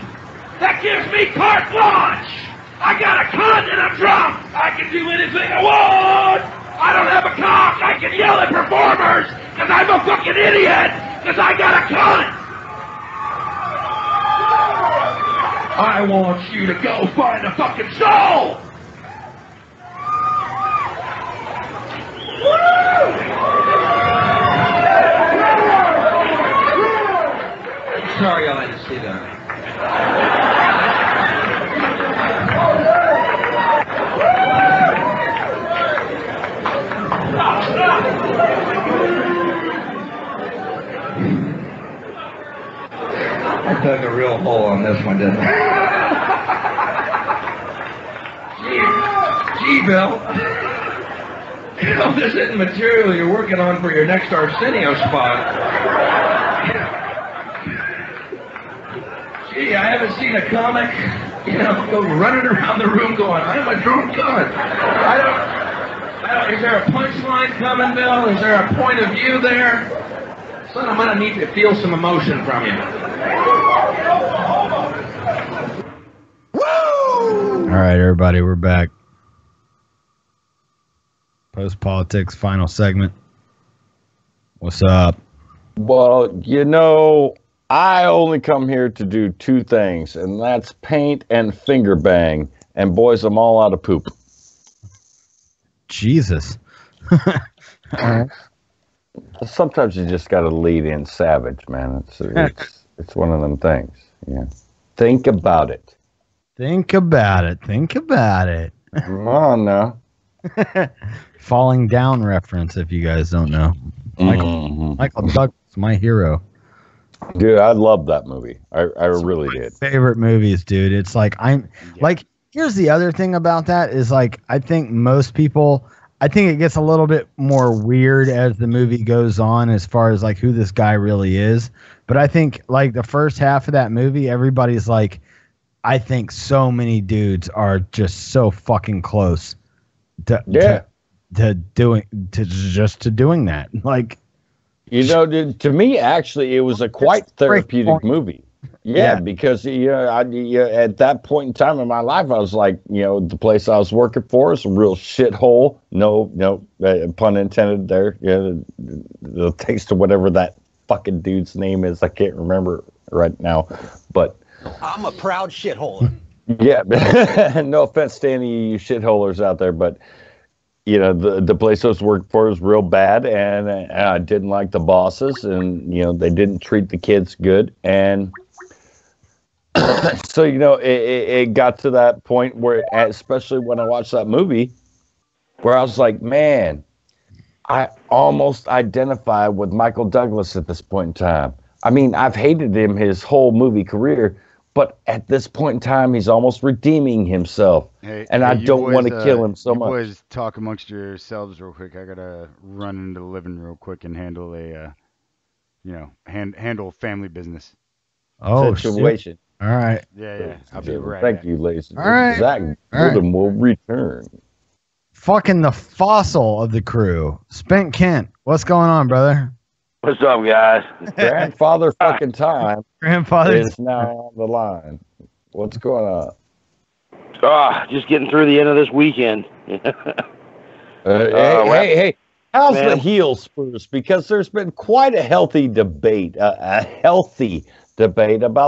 That gives me carte blanche. I got a cunt and I'm drunk. I can do anything I want. I don't have a cock. I can yell at performers because I'm a fucking idiot because I got a cunt. I want you to go find a fucking soul. Sorry, I had to see that. I dug a real hole on this one, didn't I? Gee, Bill. You know, this isn't material you're working on for your next Arsenio spot. Gee, I haven't seen a comic, go running around the room going, I'm a drunk cunt. I don't, is there a punchline coming, Bill? Is there a point of view there? Son, I'm gonna need to feel some emotion from you. All right, everybody, we're back. Post politics, final segment. What's up? Well, I only come here to do two things, and that's paint and finger bang. And boys, I'm all out of poop. Jesus. All right. Sometimes you just got to lead in savage, man. It's one of them things. Yeah. Think about it. Think about it. Think about it. Come on now. Falling Down reference, if you guys don't know. Michael Douglas, my hero. Dude, I love that movie. I really did. Favorite movies, dude. It's like here's the other thing about that is like I think most people it gets a little bit more weird as the movie goes on as far as like who this guy really is. But I think like the first half of that movie, everybody's like I think so many dudes are just so fucking close to doing that. Like, dude, to me, actually, it was a quite therapeutic movie. Yeah, because at that point in time in my life, I was like, the place I was working for is a real shithole. No, pun intended there. The taste of whatever that fucking dude's name is, I can't remember right now, but I'm a proud shithole. Yeah, no offense to any of you shitholers out there, but the place I was working for was real bad, and I didn't like the bosses, and they didn't treat the kids good, and so it got to that point where, especially when I watched that movie, where I was like, man, I almost identify with Michael Douglas at this point in time. I mean, I've hated him his whole movie career, but at this point in time, he's almost redeeming himself. I don't want to kill him so much. Boys, talk amongst yourselves real quick. I gotta run into the living room real quick and handle handle family business. Situation. Shit. All right. Yeah. I'll be right back. Thank you, ladies. All right. Zach Golden will return. Fucking the fossil of the crew, Spent Kent. What's going on, brother? What's up, guys? Grandfather fucking time. Grandfather is now on the line. What's going on? Just getting through the end of this weekend. Hey. How's the heel spurs? Because there's been quite a healthy debate, about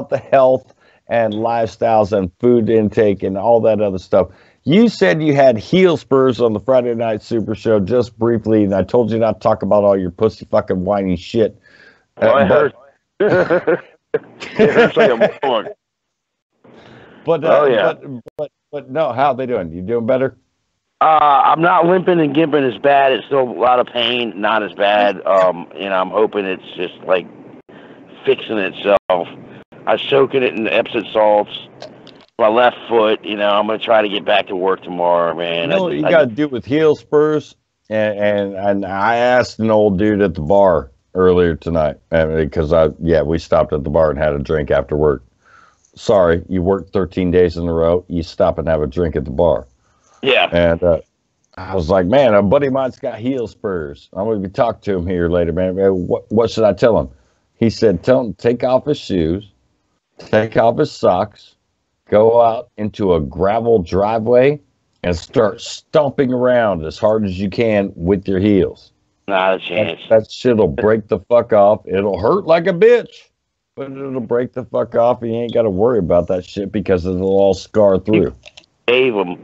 the health and lifestyles and food intake and all that other stuff. You said you had heel spurs on the Friday Night Super Show just briefly, and I told you not to talk about all your pussy fucking whiny shit. I heard. It hurts like a moron. But no, how are they doing? You doing better? I'm not limping and gimping as bad. It's still a lot of pain, not as bad. I'm hoping it's just like fixing itself. I'm soaking it in Epsom salts. My left foot, I'm going to try to get back to work tomorrow, man. You know what you got to do with heel spurs? And I asked an old dude at the bar earlier tonight, because we stopped at the bar and had a drink after work. Sorry, you worked 13 days in a row. You stop and have a drink at the bar. Yeah. And I was like, man, a buddy of mine's got heel spurs. I'm going to be talking to him here later, man. What should I tell him? He said, tell him to take off his shoes, take off his socks, go out into a gravel driveway and start stomping around as hard as you can with your heels. Not a chance. That shit'll break the fuck off. It'll hurt like a bitch, but it'll break the fuck off. And you ain't got to worry about that shit because it'll all scar through. Shave them.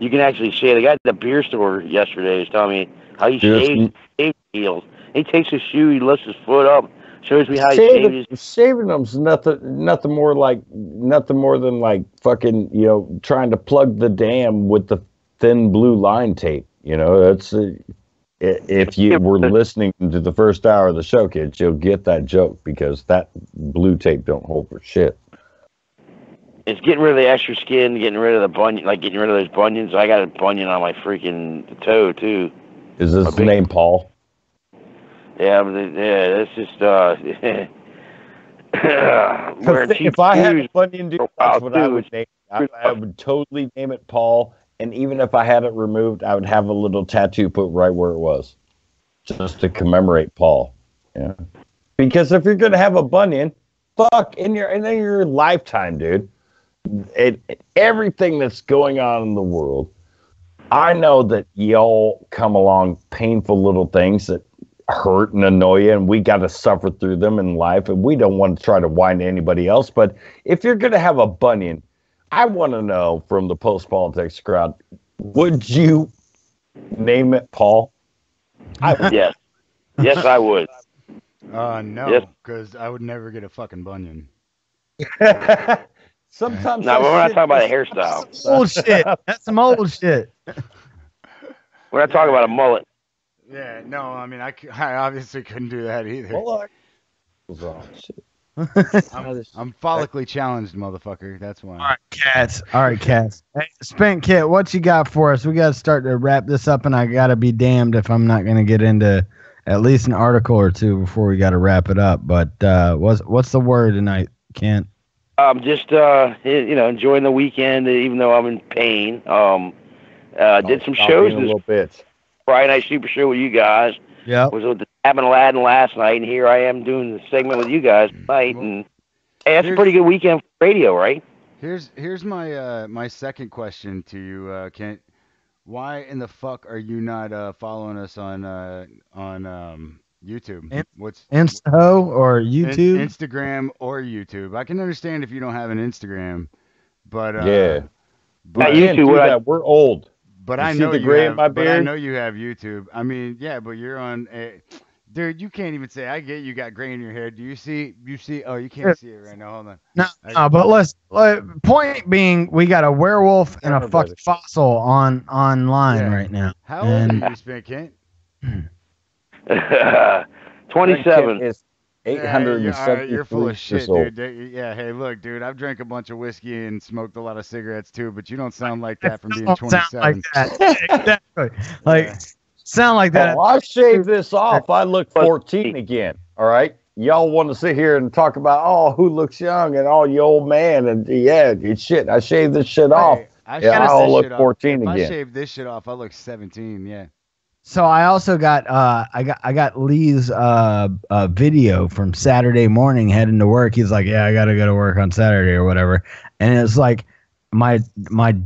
You can actually shave. The guy at the beer store yesterday was telling me how he shaves heels. He takes his shoe, he lifts his foot up, shows me how he shaves his. Shaving them's nothing more than like fucking trying to plug the dam with the thin blue line tape. That's if you were listening to the first hour of the show, kids, you'll get that joke because that blue tape don't hold for shit. It's getting rid of the extra skin, getting rid of the bunion, like getting rid of those bunions. I got a bunion on my freaking toe too. Is this the name Paul? Yeah, that's just if I had a bunion, dude, that's what I would name it. I would totally name it Paul, and even if I had it removed, I would have a little tattoo put right where it was, just to commemorate Paul. Yeah, because if you're gonna have a bunion, in your lifetime, dude. Everything that's going on in the world, I know that y'all come along painful little things that hurt and annoy you, and we got to suffer through them in life, and we don't want to try to whine to anybody else. But if you're going to have a bunion, I want to know from the post-politics crowd, would you name it Paul? Yes. Yes, I would. No, because I would never get a fucking bunion. Sometimes. No, we're not talking about a hairstyle. Old shit. That's some old shit. We're not talking about a mullet. Yeah, no, I mean, I obviously couldn't do that either. I'm follically challenged, motherfucker. That's why. All right, cats. Hey, Spent Kit, what you got for us? We got to start to wrap this up, and I got to be damned if I'm not going to get into at least an article or two before we got to wrap it up. But what's the word tonight, Kent? I'm just enjoying the weekend, even though I'm in pain. Did some shows a little bit. Friday Night Super Show with you guys. Yeah. Was with the Tab and Aladdin last night, and here I am doing the segment with you guys tonight. And hey, that's a pretty good weekend for radio, right? Here's my my second question to you, Kent. Why in the fuck are you not following us on YouTube? What's Insta or YouTube? Instagram or YouTube. I can understand if you don't have an Instagram, but but YouTube, we're old. But you I see know the you gray have. in my But I beard? know you have YouTube. I mean, yeah, but you're on. Dude, you can't even say. I get you got gray in your hair. Do you see? Oh, you can't see it right now. Hold on. No, but point being, we got a werewolf and a fucking fossil online right now. How old are you, Spin Kent? 27. Is 873 you're full of shit, years old. dude. Yeah, hey, look, dude, I've drank a bunch of whiskey and smoked a lot of cigarettes too, but you don't sound like that from being 27. Sound like that. Exactly. Sound like that. Oh, I shaved this off. I look 14 again. All right. Y'all want to sit here and talk about, who looks young and you old man. And it's shit. I shaved this shit off. I'll look 14 again. If I shave this shit off, I look 17. Yeah. So I also got I got Lee's video from Saturday morning heading to work. He's like, yeah, I gotta go to work on Saturday or whatever. And it's like my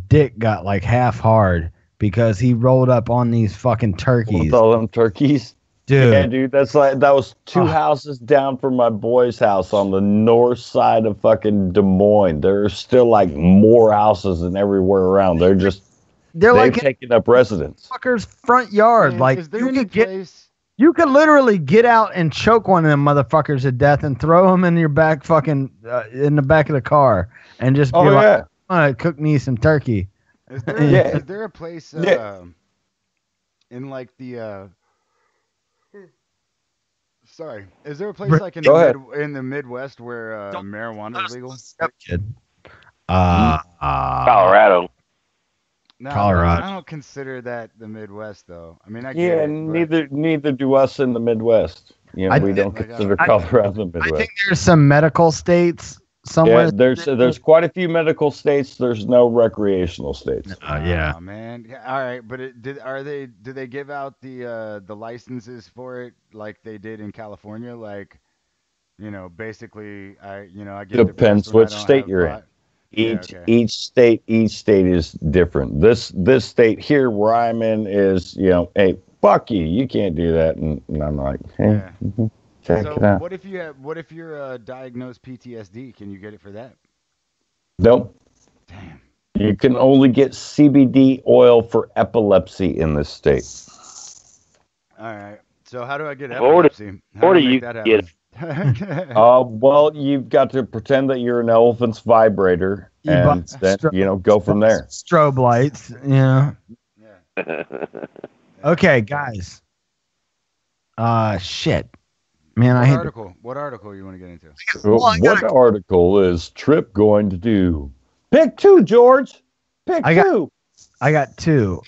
dick got like half hard because he rolled up on these fucking turkeys. With all them turkeys? Dude. Yeah, dude, that was 2 houses down from my boy's house on the north side of fucking Des Moines. There's still like more houses than everywhere around. They've like taken up residence. Fucker's front yard. Man, like is there any place? You could literally get out and choke one of them motherfuckers to death and throw them in your back fucking in the back of the car and just be like, I want to cook me some turkey. Is there a place in like the sorry, is there a place like in the Midwest where marijuana is legal? Colorado. No, Colorado. I don't consider that the Midwest, though. I mean, neither do us in the Midwest. We don't consider Colorado the Midwest. I think there's some medical states somewhere. Yeah, there's quite a few medical states. There's no recreational states. Yeah. Oh, man. Yeah, all right, but do they give out the licenses for it like they did in California? Like, basically, I get depends which state you're in. Each state is different. This state here where I'm in is, hey, fuck you can't do that, and I'm like, hey, check it out. What if you're diagnosed PTSD? Can you get it for that? Nope. Damn. You can only get CBD oil for epilepsy in this state. All right. So how do I get epilepsy? Or do you get well, you've got to pretend that you're an elephant's vibrator and then, go from there. Strobe lights. Yeah. Okay, guys. Shit. Man, What article you want to get into? What article is Trip going to do? Pick 2, George. Pick 2. I got two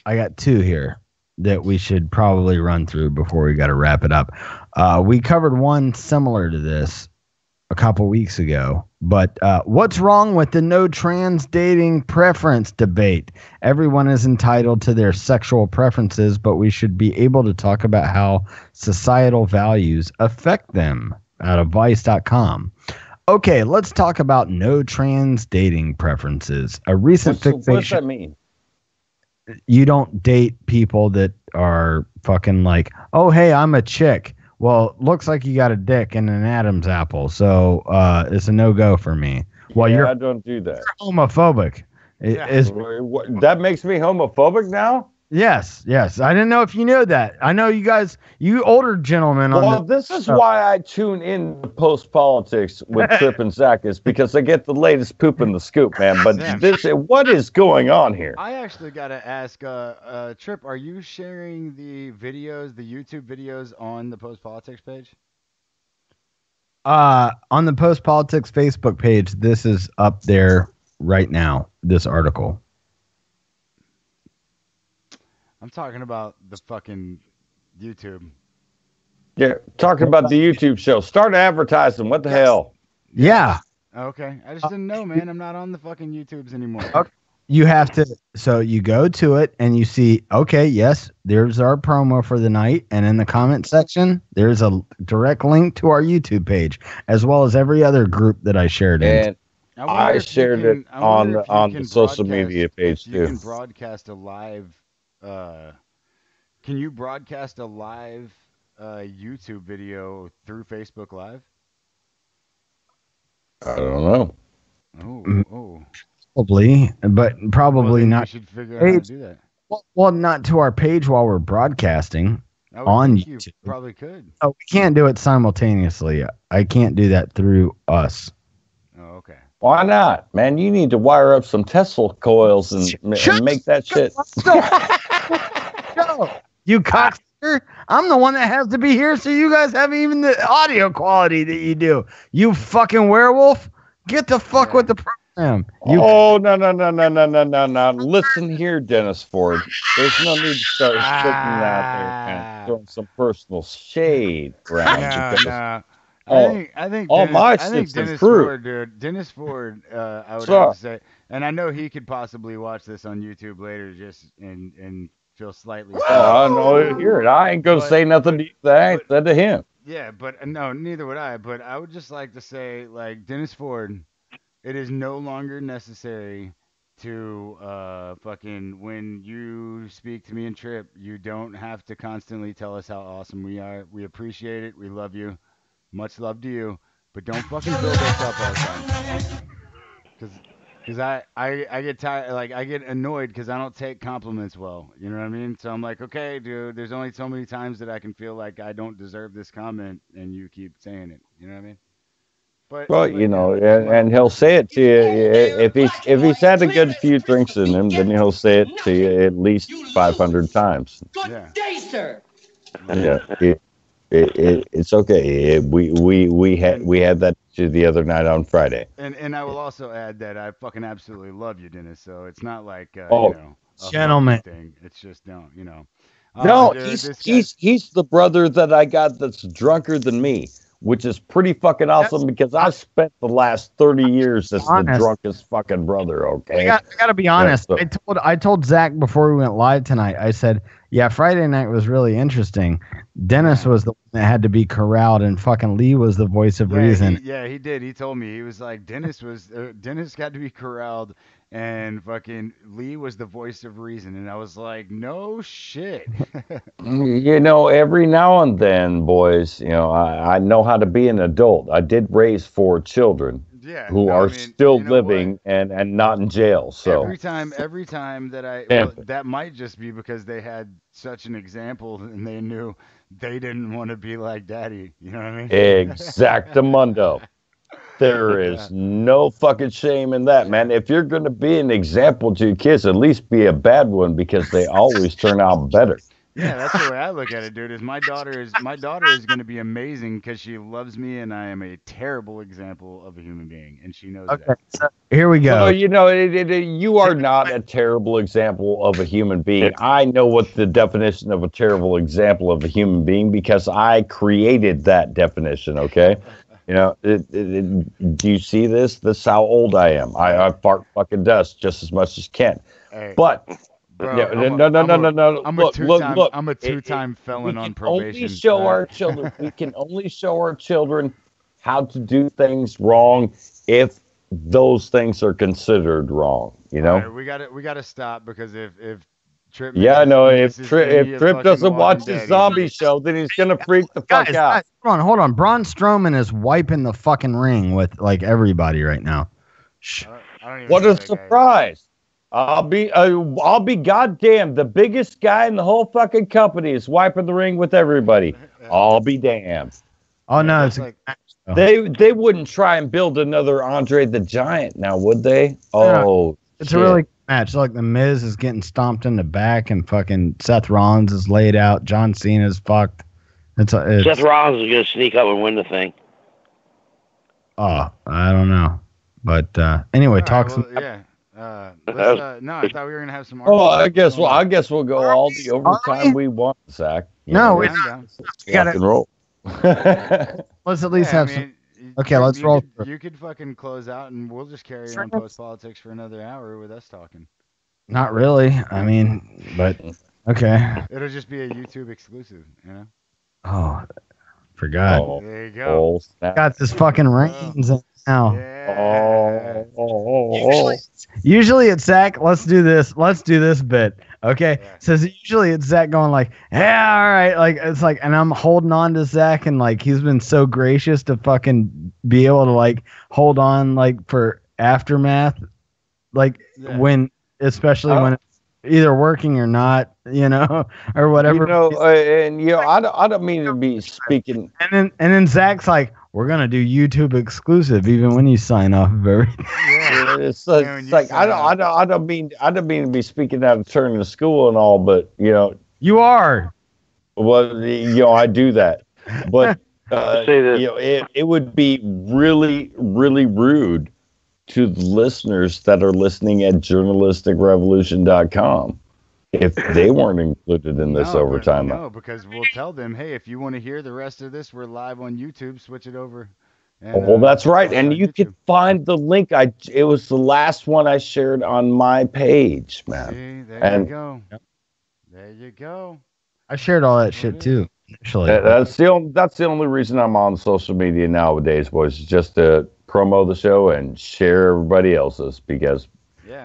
here that we should probably run through before we got to wrap it up. We covered one similar to this a couple weeks ago, but what's wrong with the no trans dating preference debate? Everyone is entitled to their sexual preferences, but we should be able to talk about how societal values affect them. Out of Vice.com. Okay, let's talk about no trans dating preferences. A recent fixation. What's that mean? You don't date people that are fucking like, oh, hey, I'm a chick. Well, looks like you got a dick and an Adam's apple, so it's a no-go for me. Well, I don't do that. You're homophobic. That makes me homophobic now? Yes. I didn't know if you knew that. I know you older gentlemen. This is why I tune in to Post Politics with Trip and Zach, is because I get the latest poop in the scoop, man. But what is going on here? I actually got to ask, Trip, are you sharing the YouTube videos on the Post Politics page? On the Post Politics Facebook page, this is up there right now, this article. I'm talking about the fucking YouTube. Yeah, talking about the YouTube show. Start advertising. What the hell? Yeah. Okay, I just didn't know, man. I'm not on the fucking YouTubes anymore. Okay. You have to, so you go to it and you see, okay, yes, there's our promo for the night. And in the comment section, there's a direct link to our YouTube page, as well as every other group that I shared in. And I shared it on the social media page You can too. broadcast a live. Can you broadcast a live YouTube video through Facebook Live? I don't know. Oh. Probably, but probably then not. You should figure out how to do that. Well, not to our page while we're broadcasting I would on think YouTube. You probably could. Oh, we can't do it simultaneously. I can't do that through us. Oh, okay. Why not, man? You need to wire up some Tesla coils and make that shit. Go, you cocksucker! I'm the one that has to be here, so you guys have even the audio quality that you do. You fucking werewolf! Get the fuck with the program. No. Listen here, Dennis Ford. There's no need to start sticking out there and throwing some personal shade around. I think Dennis Ford, dude. Dennis Ford, I would have to say, and I know he could possibly watch this on YouTube later, just and feel slightly. I know hear it. I ain't gonna say nothing that I ain't said to him. Yeah, but no, neither would I. But I would just like to say, like Dennis Ford, it is no longer necessary to fucking when you speak to me and Trip, you don't have to constantly tell us how awesome we are. We appreciate it. We love you. Much love to you. But don't fucking build us up all the time. Because I get tired, like I get annoyed because I don't take compliments well. You know what I mean? So I'm like, okay, dude, there's only so many times that I can feel like I don't deserve this comment, and you keep saying it. You know what I mean? Well, you know, and he'll say it to you if he's had a good few drinks in him, then he'll say it to you at least 500 times. Good day, sir. Yeah, it's okay. We had that the other night on Friday. And I will also add that I fucking absolutely love you, Dennis. So it's not like you know, a gentleman thing. It's just you know. No, dude, he's the brother that I got that's drunker than me, which is pretty fucking awesome because I spent the last 30 years as the drunkest fucking brother. Okay, I gotta be honest. Yeah, I told Zach before we went live tonight. I said, yeah, Friday night was really interesting. Dennis was the one that had to be corralled, and fucking Lee was the voice of reason. He did. He told me, he was like, Dennis got to be corralled, and fucking Lee was the voice of reason. And I was like, no shit. You know, every now and then, boys, you know, I know how to be an adult. I did raise 4 children who are still living and not in jail. So every time that that might just be because they had such an example and they knew they didn't want to be like daddy. You know what I mean? Exactamundo. There is no fucking shame in that, man. If you're going to be an example to your kids, at least be a bad one because they always turn out better. Yeah, that's the way I look at it, dude. My daughter is going to be amazing because she loves me, and I am a terrible example of a human being, and she knows that. So here we go. So, you know, you are not a terrible example of a human being. I know what the definition of a terrible example of a human being because I created that definition. Okay. You know, do you see this? This is how old I am. I fart fucking dust just as much as Ken. Hey. But. Bro, No. I'm a two-time felon on probation. We can only show our children how to do things wrong if those things are considered wrong. You know. Right, we gotta stop because if Trip. If Trip doesn't watch the zombie show, then he's gonna freak the fuck out. Guys, hold on. Braun Strowman is wiping the fucking ring with like everybody right now. What a surprise! I'll be goddamn. The biggest guy in the whole fucking company is wiping the ring with everybody. I'll be damned. Oh no, it's they wouldn't try and build another Andre the Giant now, would they? Oh, it's a really good match. Like the Miz is getting stomped in the back, and fucking Seth Rollins is laid out. John Cena's fucked. Seth Rollins is gonna sneak up and win the thing. Oh, I don't know, but anyway, talk some. No, I thought we were gonna have some. I guess we'll go all the overtime we want, Zach. We gotta rock and roll. Let's at least have some. Okay, let's roll. You could fucking close out, and we'll just carry on post politics for another hour with us talking. Not really. I mean, but okay. It'll just be a YouTube exclusive, you know. Oh, forgot. Oh, there you go. Got this fucking rains now. Yeah. Usually it's Zach. Let's do this bit. Okay. So usually it's Zach going like, yeah, all right. Like it's like, and I'm holding on to Zach, and like he's been so gracious to fucking be able to like hold on like for aftermath, like when, especially when it's either working or not, you know, or whatever. You know, and you know, I don't mean to be speaking. And then Zach's like, we're gonna do YouTube exclusive even when you sign off of everything. Yeah, it's like I don't mean to be speaking out of turn in school and all, but you know, you are. Well, you know, I do that, but you know, it would be really, really rude to the listeners that are listening at journalisticrevolution.com if they weren't included in this overtime. No, because we'll tell them, hey, if you want to hear the rest of this, we're live on YouTube. Switch it over. And, well, that's right, and you can find the link. It was the last one I shared on my page, man. See, there you go. There you go. I shared all that shit too. Actually, that's the only reason I'm on social media nowadays, was just to promo the show and share everybody else's, because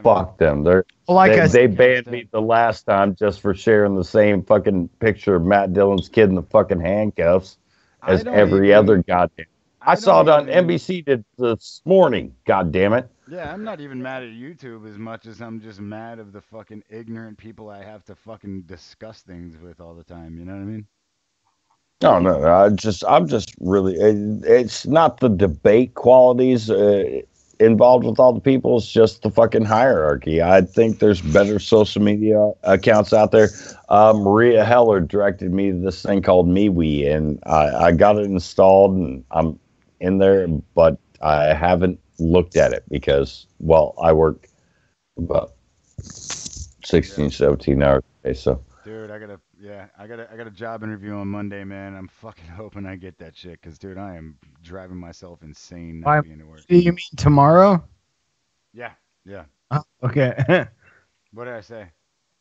fuck them. They banned me the last time just for sharing the same fucking picture of Matt Dillon's kid in the fucking handcuffs as every other goddamn. I saw it on NBC this morning. God damn it. Yeah, I'm not even mad at YouTube as much as I'm just mad of the fucking ignorant people I have to fucking discuss things with all the time. You know what I mean? No. I'm just really. It's not the debate qualities involved with all the people. It's just the fucking hierarchy. I think there's better social media accounts out there. Maria Heller directed me to this thing called MeWe, and I got it installed, and I'm in there, but I haven't looked at it because, well, I work about 16, 17 hours a day, so. Dude, I got a job interview on Monday, man. I'm fucking hoping I get that shit, because, dude, I am driving myself insane not being to work. You mean tomorrow? Yeah. Oh, okay. What did I say?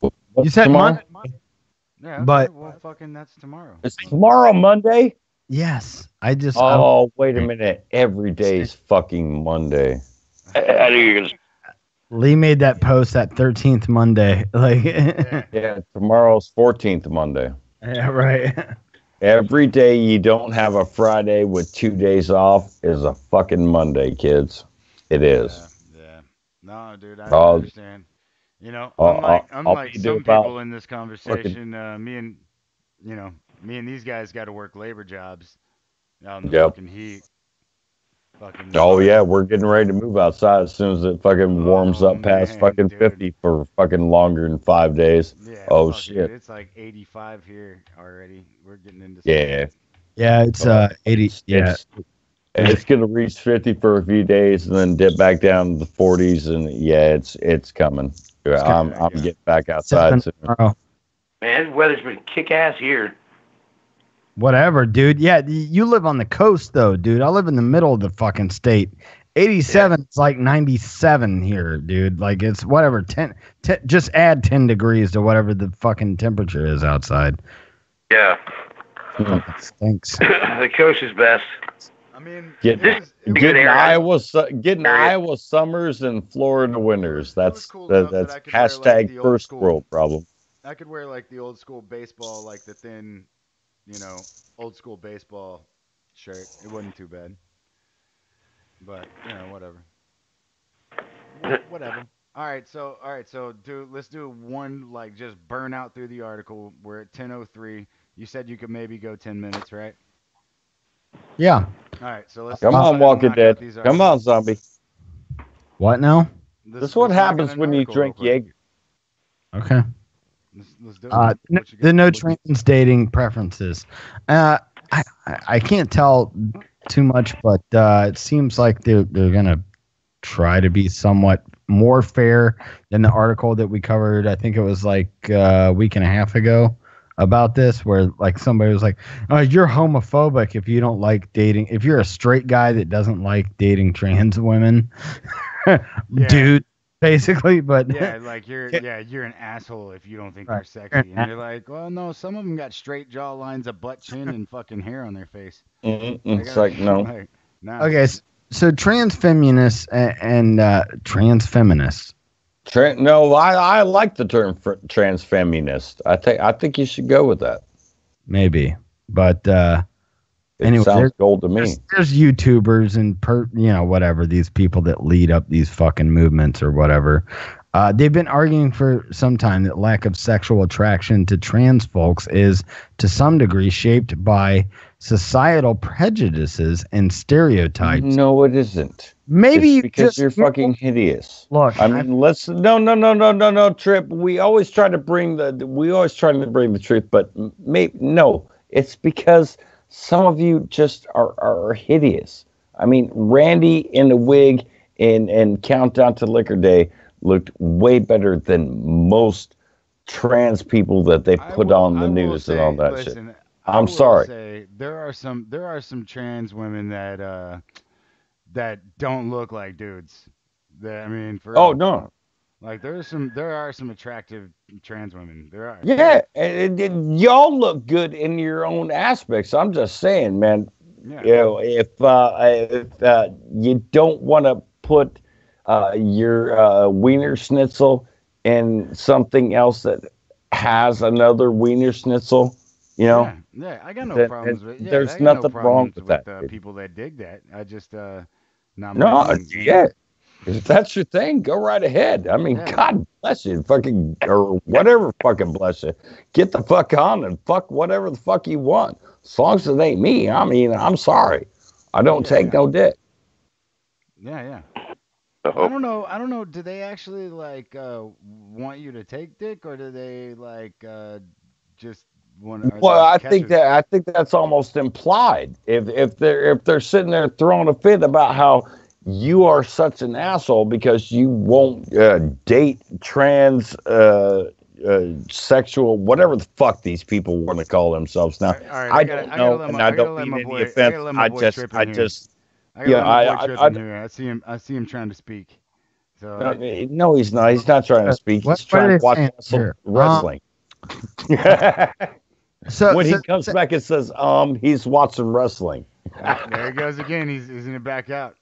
You said tomorrow? Monday. Yeah, but well, fucking that's tomorrow. It's tomorrow, Monday? Yes. I just. Oh, wait a minute. Every day is fucking Monday. I knew you were gonna. Lee made that post that 13th Monday. Like. Yeah, tomorrow's 14th Monday. Yeah, right. Every day you don't have a Friday with 2 days off is a fucking Monday, kids. It is. Yeah. No, dude, I understand. You know, unlike some people in this conversation, me and these guys got to work labor jobs out in the fucking heat. Oh yeah, we're getting ready to move outside as soon as it fucking warms up past fucking 50 for fucking longer than 5 days. Yeah, shit. Dude, it's like 85 here already. We're getting into yeah. Yeah, it's 80. Yeah. It's gonna reach 50 for a few days and then dip back down to the 40s, and yeah, it's coming. I'm getting back outside soon. Man, weather's been kick ass here. Whatever, dude. Yeah, you live on the coast, though, dude. I live in the middle of the fucking state. 87 is like 97 here, dude. Like, it's whatever. 10, just add 10 degrees to whatever the fucking temperature is outside. Yeah. Thanks. The coast is best. I mean, getting Iowa summers and Florida winters. That's hashtag like first world problem. I could wear like the old school baseball, like the thin, old school baseball shirt. It wasn't too bad. But, whatever. Whatever. All right, so dude, let's do one, like, just burn out through the article. We're at 10:03. You said you could maybe go 10 minutes, right? Yeah. All right, so let's come on, Walking Dead. Come on, zombie. What now? This is what happens when you drink Jaeger. Okay. Let's do it. The no trans dating preferences. I can't tell too much, but it seems like they're gonna try to be somewhat more fair than the article that we covered. I think it was like a week and a half ago. about this, where like somebody was like, "Oh, you're homophobic if you don't like dating. If you're a straight guy that doesn't like dating trans women, dude." Basically, but yeah, like you're an asshole if you don't think they're sexy, and you're like, well, no, some of them got straight jaw lines, a butt chin, and fucking hair on their face. It's like no. Like, nah. Okay, so trans feminists and trans feminists. No, I like the term trans feminist. I think you should go with that. Maybe, but anyway, sounds gold to me. There's YouTubers and whatever, these people that lead up these fucking movements or whatever. They've been arguing for some time that lack of sexual attraction to trans folks is to some degree shaped by societal prejudices and stereotypes. No, it isn't. Maybe it's because you're fucking hideous. Look, I mean, no, Trip. We always try to bring the truth, but no, it's because some of you just are hideous. I mean, Randy in the wig and Countdown to Liquor Day looked way better than most trans people that they put on the news and all that shit. I'm sorry. Say, there are some trans women that don't look like dudes. No. Like there are some attractive trans women. There are. Yeah, and y'all look good in your own aspects. I'm just saying, man. Yeah. You know, if you don't want to put your wiener schnitzel in something else that has another wiener schnitzel, you know. Yeah, I got no problems with. Yeah, there's nothing wrong with that. People that dig that, I just if that's your thing, go right ahead. I mean, God bless you, fucking or whatever, fucking bless you. Get the fuck on and fuck whatever the fuck you want, as long as it ain't me. I mean, I'm sorry, I don't take no dick. Yeah. I don't know. Do they actually like want you to take dick, or do they like just want? Well, I think that's almost implied. If they're sitting there throwing a fit about how you are such an asshole because you won't date trans sexual, whatever the fuck these people want to call themselves now. All right, I don't know, and I don't mean any offense. I see him trying to speak. So no, he's not. He's not trying to speak. He's trying to watch wrestling. So when he comes back and says, he's watching wrestling. There he goes again. He's gonna back out.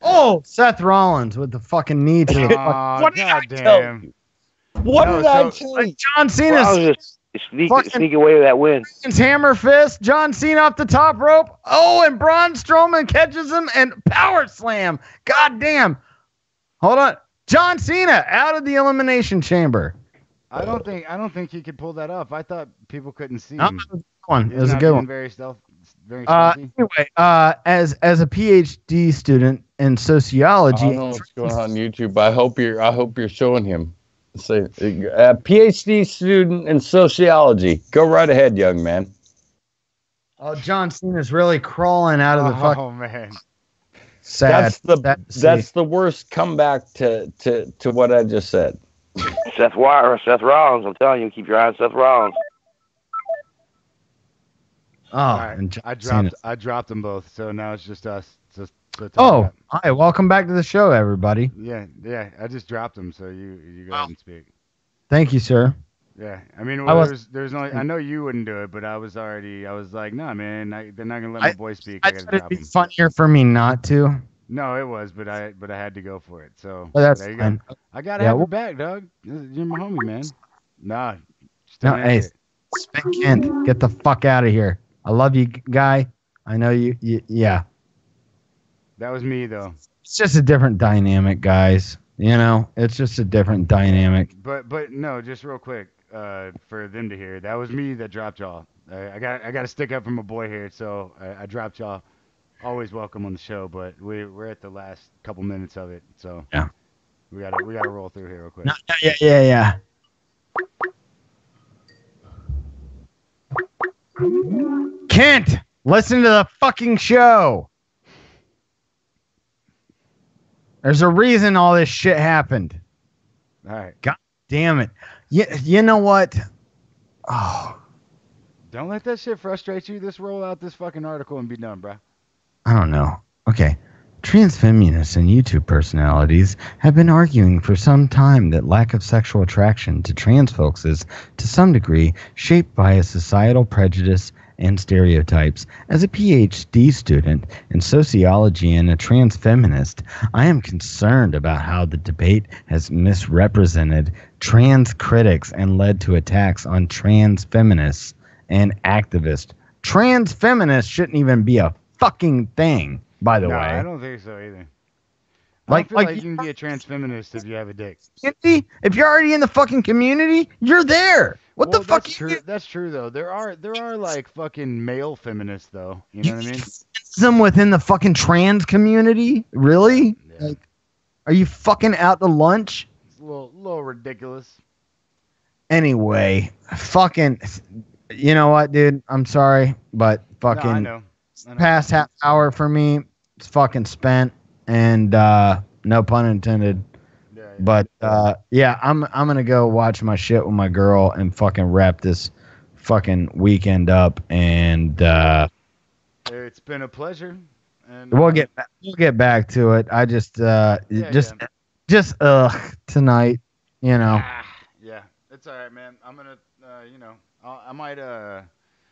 Oh, Seth Rollins with the fucking knee to the fucking. What did I tell you? What did I tell you? John Cena sneak away with that win. His hammer fist. John Cena off the top rope. Oh, and Braun Strowman catches him and power slam. God damn. Hold on. John Cena out of the Elimination Chamber. I don't think he could pull that off. I thought people couldn't see him. It was a good one. Very stealthy. Anyway, as a PhD student in sociology, I don't know what's going on YouTube. I hope you're showing him. Say, PhD student in sociology. Go right ahead, young man. Oh, John Cena's really crawling out of the fucking. Oh man, sad. That's the worst comeback to what I just said. Seth Rollins. I'm telling you, keep your eye on Seth Rollins. Oh, right. and I dropped them both, so now it's just us. Hi, welcome back to the show, everybody. Yeah, I just dropped them, so you go ahead and speak. Thank you, sir. Yeah, I mean, there's only. I know you wouldn't do it, but I was like, nah, man, they're not gonna let my boy speak. I gotta drop it'd be him. funnier for me not to. No, it was, but I had to go for it. So that's there you fine. go. I gotta have your back, dog. You're my homie, man. Nah. No, hey, Spin Kent, get the fuck out of here. I love you, guy. I know you. Yeah. That was me, though. It's just a different dynamic, guys. You know, it's just a different dynamic. But no, just real quick, for them to hear, that was me that dropped y'all. I got to stick up for my boy here, so I dropped y'all. Always welcome on the show, but we're at the last couple minutes of it, so yeah, we gotta roll through here real quick. Yeah. Kent, listen to the fucking show. There's a reason all this shit happened. All right. God damn it. You know what? Oh, Don't let that shit frustrate you. Just roll out this fucking article and be done, bro. I don't know. Okay. Trans feminists and YouTube personalities have been arguing for some time that lack of sexual attraction to trans folks is, to some degree, shaped by a societal prejudice and stereotypes. As a PhD student in sociology and a trans feminist, I am concerned about how the debate has misrepresented trans critics and led to attacks on trans feminists and activists. Trans feminists shouldn't even be a fucking thing, by the way. I don't think so either. I don't feel like you can be a trans feminist if you have a dick. If you're already in the fucking community, you're there. What the fuck? That's true. That's true though. There are like fucking male feminists though. You know what I mean? Some within the fucking trans community? Really? Yeah. Like, are you fucking out to lunch? It's a little ridiculous. Anyway, fucking, you know what, dude? I'm sorry, but fucking, I know. Past half hour for me, it's fucking spent, and no pun intended. Yeah. But yeah, I'm gonna go watch my shit with my girl and fucking wrap this fucking weekend up, and it's been a pleasure. And we'll get back to it. I just tonight, you know. Yeah, it's all right, man. I'm gonna I might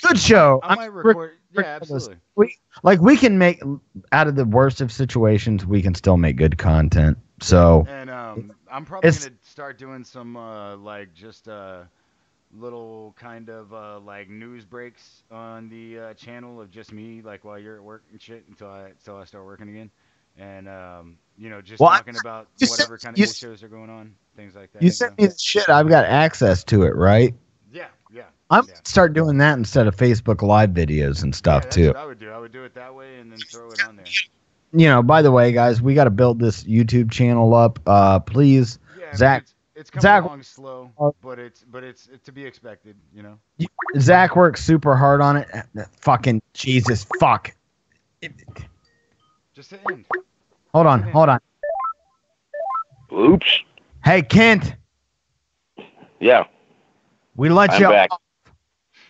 Good show. I might record. Yeah, absolutely. We can make out of the worst of situations. We can still make good content. So. And I'm probably gonna start doing some little kind of like news breaks on the channel of just me, like while you're at work and shit, until I start working again. And talking about whatever kind of issues are going on, things like that. You sent me the shit. I've got access to it, right? Yeah. I'm gonna start doing that instead of Facebook Live videos and stuff too. What I would do. I would do it that way and then throw it on there. You know, by the way, guys, we got to build this YouTube channel up. Please, yeah, Zach. It's coming along slow, but it's to be expected. You know. Zach works super hard on it. Fucking Jesus, fuck. Just hit end. Hold on. Oops. Hey, Kent. Yeah. We let you back. off.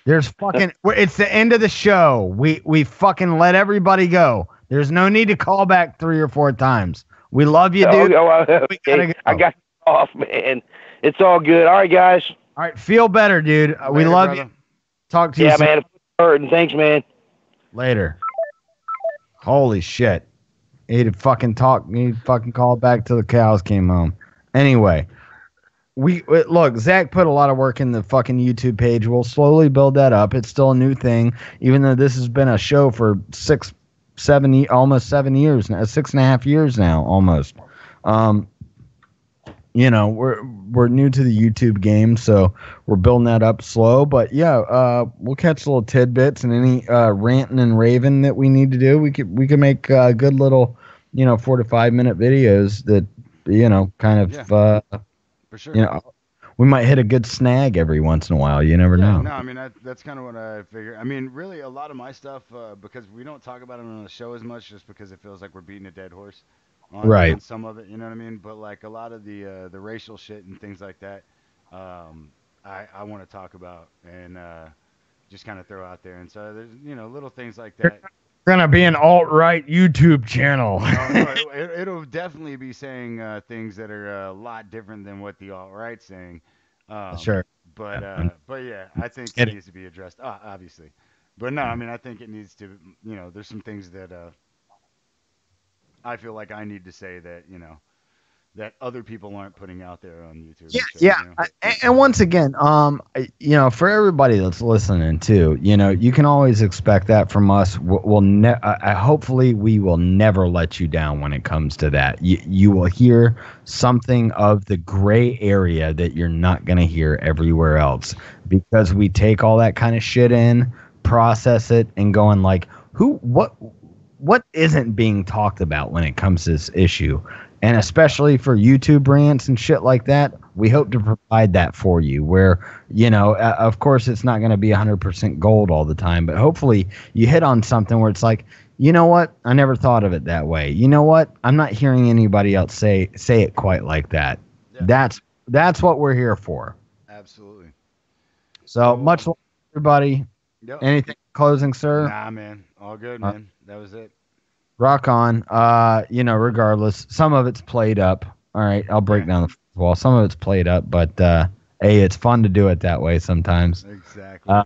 There's fucking. It's the end of the show. We fucking let everybody go. There's no need to call back 3 or 4 times. We love you, dude. Okay. I got off, man. It's all good. All right, guys. All right, feel better, dude. We love you. Talk to you soon. Yeah, man. It's hurting. Thanks, man. Later. Holy shit. He fucking called back till the cows came home. Anyway. Look, Zach put a lot of work in the fucking YouTube page. We'll slowly build that up. It's still a new thing, even though this has been a show for almost 7 years now, 6.5 years now, almost. You know, we're new to the YouTube game, so we're building that up slow. But yeah, we'll catch little tidbits and any ranting and raving that we need to do. We could make good little, 4 to 5 minute videos that kind of. For sure. We might hit a good snag every once in a while. You never know. No, I mean that's kind of what I figure. I mean, really, a lot of my stuff because we don't talk about it on the show as much, just because it feels like we're beating a dead horse. On some of it, you know what I mean. But like a lot of the racial shit and things like that, I want to talk about and just kind of throw out there. And so there's little things like that. Gonna be an alt-right YouTube channel. It'll definitely be saying things that are a lot different than what the alt-right's saying. Sure. But yeah, I think it needs to be addressed, obviously. But no, I mean, I think it needs to. There's some things that I feel like I need to say that that other people aren't putting out there on YouTube. And once again, for everybody that's listening too, you can always expect that from us. Hopefully we will never let you down when it comes to that. You will hear something of the gray area that you're not going to hear everywhere else, because we take all that kind of shit in, process it, and going like, what isn't being talked about when it comes to this issue? And especially for YouTube rants and shit like that, we hope to provide that for you where, of course, it's not going to be 100% gold all the time, but hopefully you hit on something where it's like, you know what? I never thought of it that way. You know what? I'm not hearing anybody else say it quite like that. Yeah. That's what we're here for. Absolutely. So much love, everybody. Yep. Anything closing, sir? Nah, man. All good, man. That was it. Rock on. Regardless, some of it's played up. All right, I'll break down the wall. Some of it's played up, but hey, it's fun to do it that way sometimes. Exactly.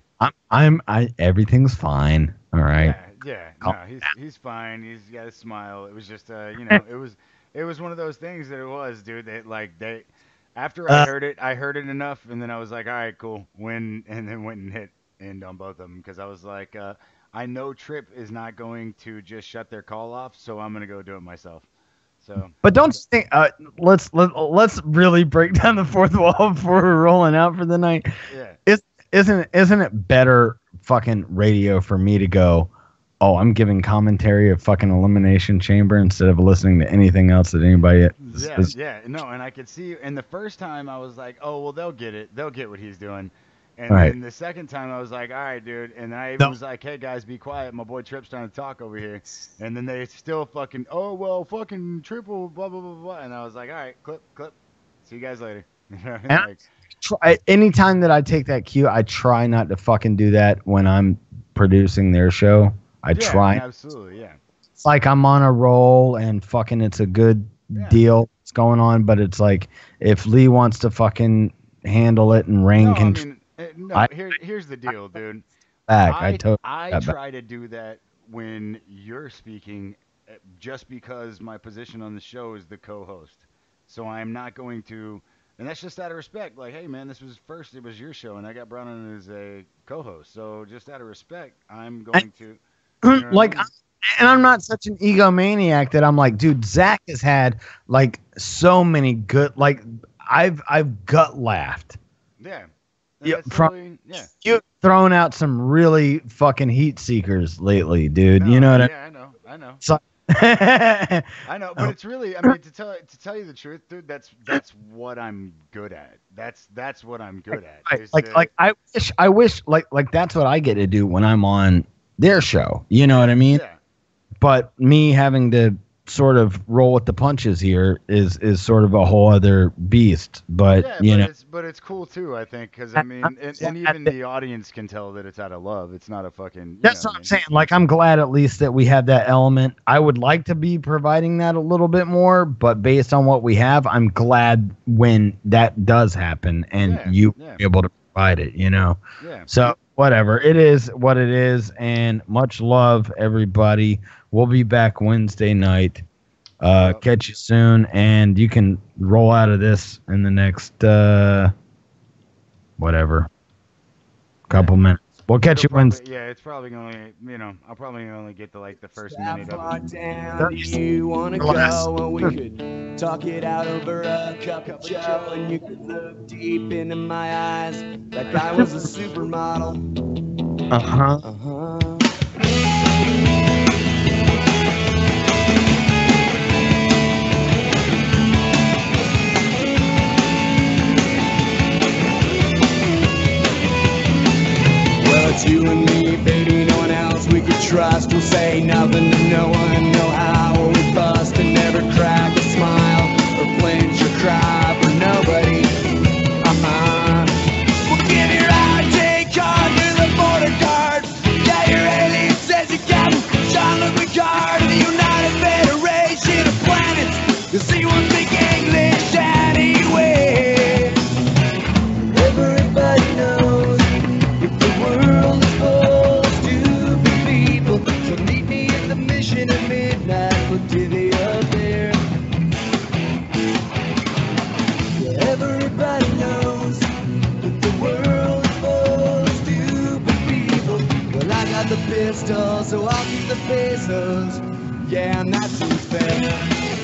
Everything's fine. All right. Yeah. No, he's fine. He's got a smile. It was just it was one of those things that it was, dude. After I heard it enough, and then I was like, all right, cool. And then went and hit end on both of them because I was like, I know Trip is not going to just shut their call off, so I'm gonna go do it myself. So. But don't you think? Let's really break down the fourth wall before we're rolling out for the night. Yeah. Isn't it better fucking radio for me to go? Oh, I'm giving commentary of fucking Elimination Chamber instead of listening to anything else that anybody. No, and I could see. And the first time I was like, oh well, they'll get it. They'll get what he's doing. And then the second time I was like, all right, dude. And I even was like, hey guys, be quiet. My boy Trip's trying to talk over here. And then they still fucking, oh well, fucking triple, blah blah blah blah. And I was like, all right, clip. See you guys later. Anytime that I take that cue, I try not to fucking do that when I'm producing their show. I try. Absolutely, yeah. It's like I'm on a roll and fucking it's a good deal that's going on, but it's like if Lee wants to fucking handle it and Rain can. Here's the deal, dude. I try to do that when you're speaking, just because my position on the show is the co-host. So I'm not going to, and that's just out of respect. Like, hey man, it was your show, and I got brought on as a co-host. So just out of respect, I'm going to. And I'm not such an egomaniac that I'm like, dude, Zach has had like so many good, like I've gut laughed. Yeah. You've thrown out some really fucking heat seekers lately, dude. You know what I know. So, I know, but it's really, I mean, to tell you the truth, dude, that's what I'm good at. That's what I'm good at. I wish that's what I get to do when I'm on their show. You know what I mean? Yeah. But me having to sort of roll with the punches here is sort of a whole other beast. But it's cool too, I think, because I mean, and even the audience can tell that it's out of love. It's not a fucking. That's what I'm saying. Like, I'm glad at least that we have that element. I would like to be providing that a little bit more, but based on what we have, I'm glad when that does happen and you are able to provide it. You know. Yeah. So whatever, it is what it is, and much love, everybody. We'll be back Wednesday night. Catch you soon, and you can roll out of this in the next couple minutes. We'll catch you Wednesday. Yeah, it's probably only, I'll probably only get to like the first minute How of far it. down do you want to go? And we could talk it out over a cup of joe, and you could look deep into my eyes like I was a supermodel. It's you and me, baby, no one else we could trust. We'll say nothing to no one, know how we bust and never crack a smile or flinch or cry for nobody. We'll give your ID card to the border guard. Yeah, your alien says you got Jean-Luc Picard of the United Federation of Planets. Cause he won't speak English anyway. Everybody knows the world is full of stupid people. So meet me at the mission at midnight. We'll divvy up there. Yeah, everybody knows that the world is full of stupid people. Well, I got the pistol, so I'll keep the pesos. Yeah, and that seems fair.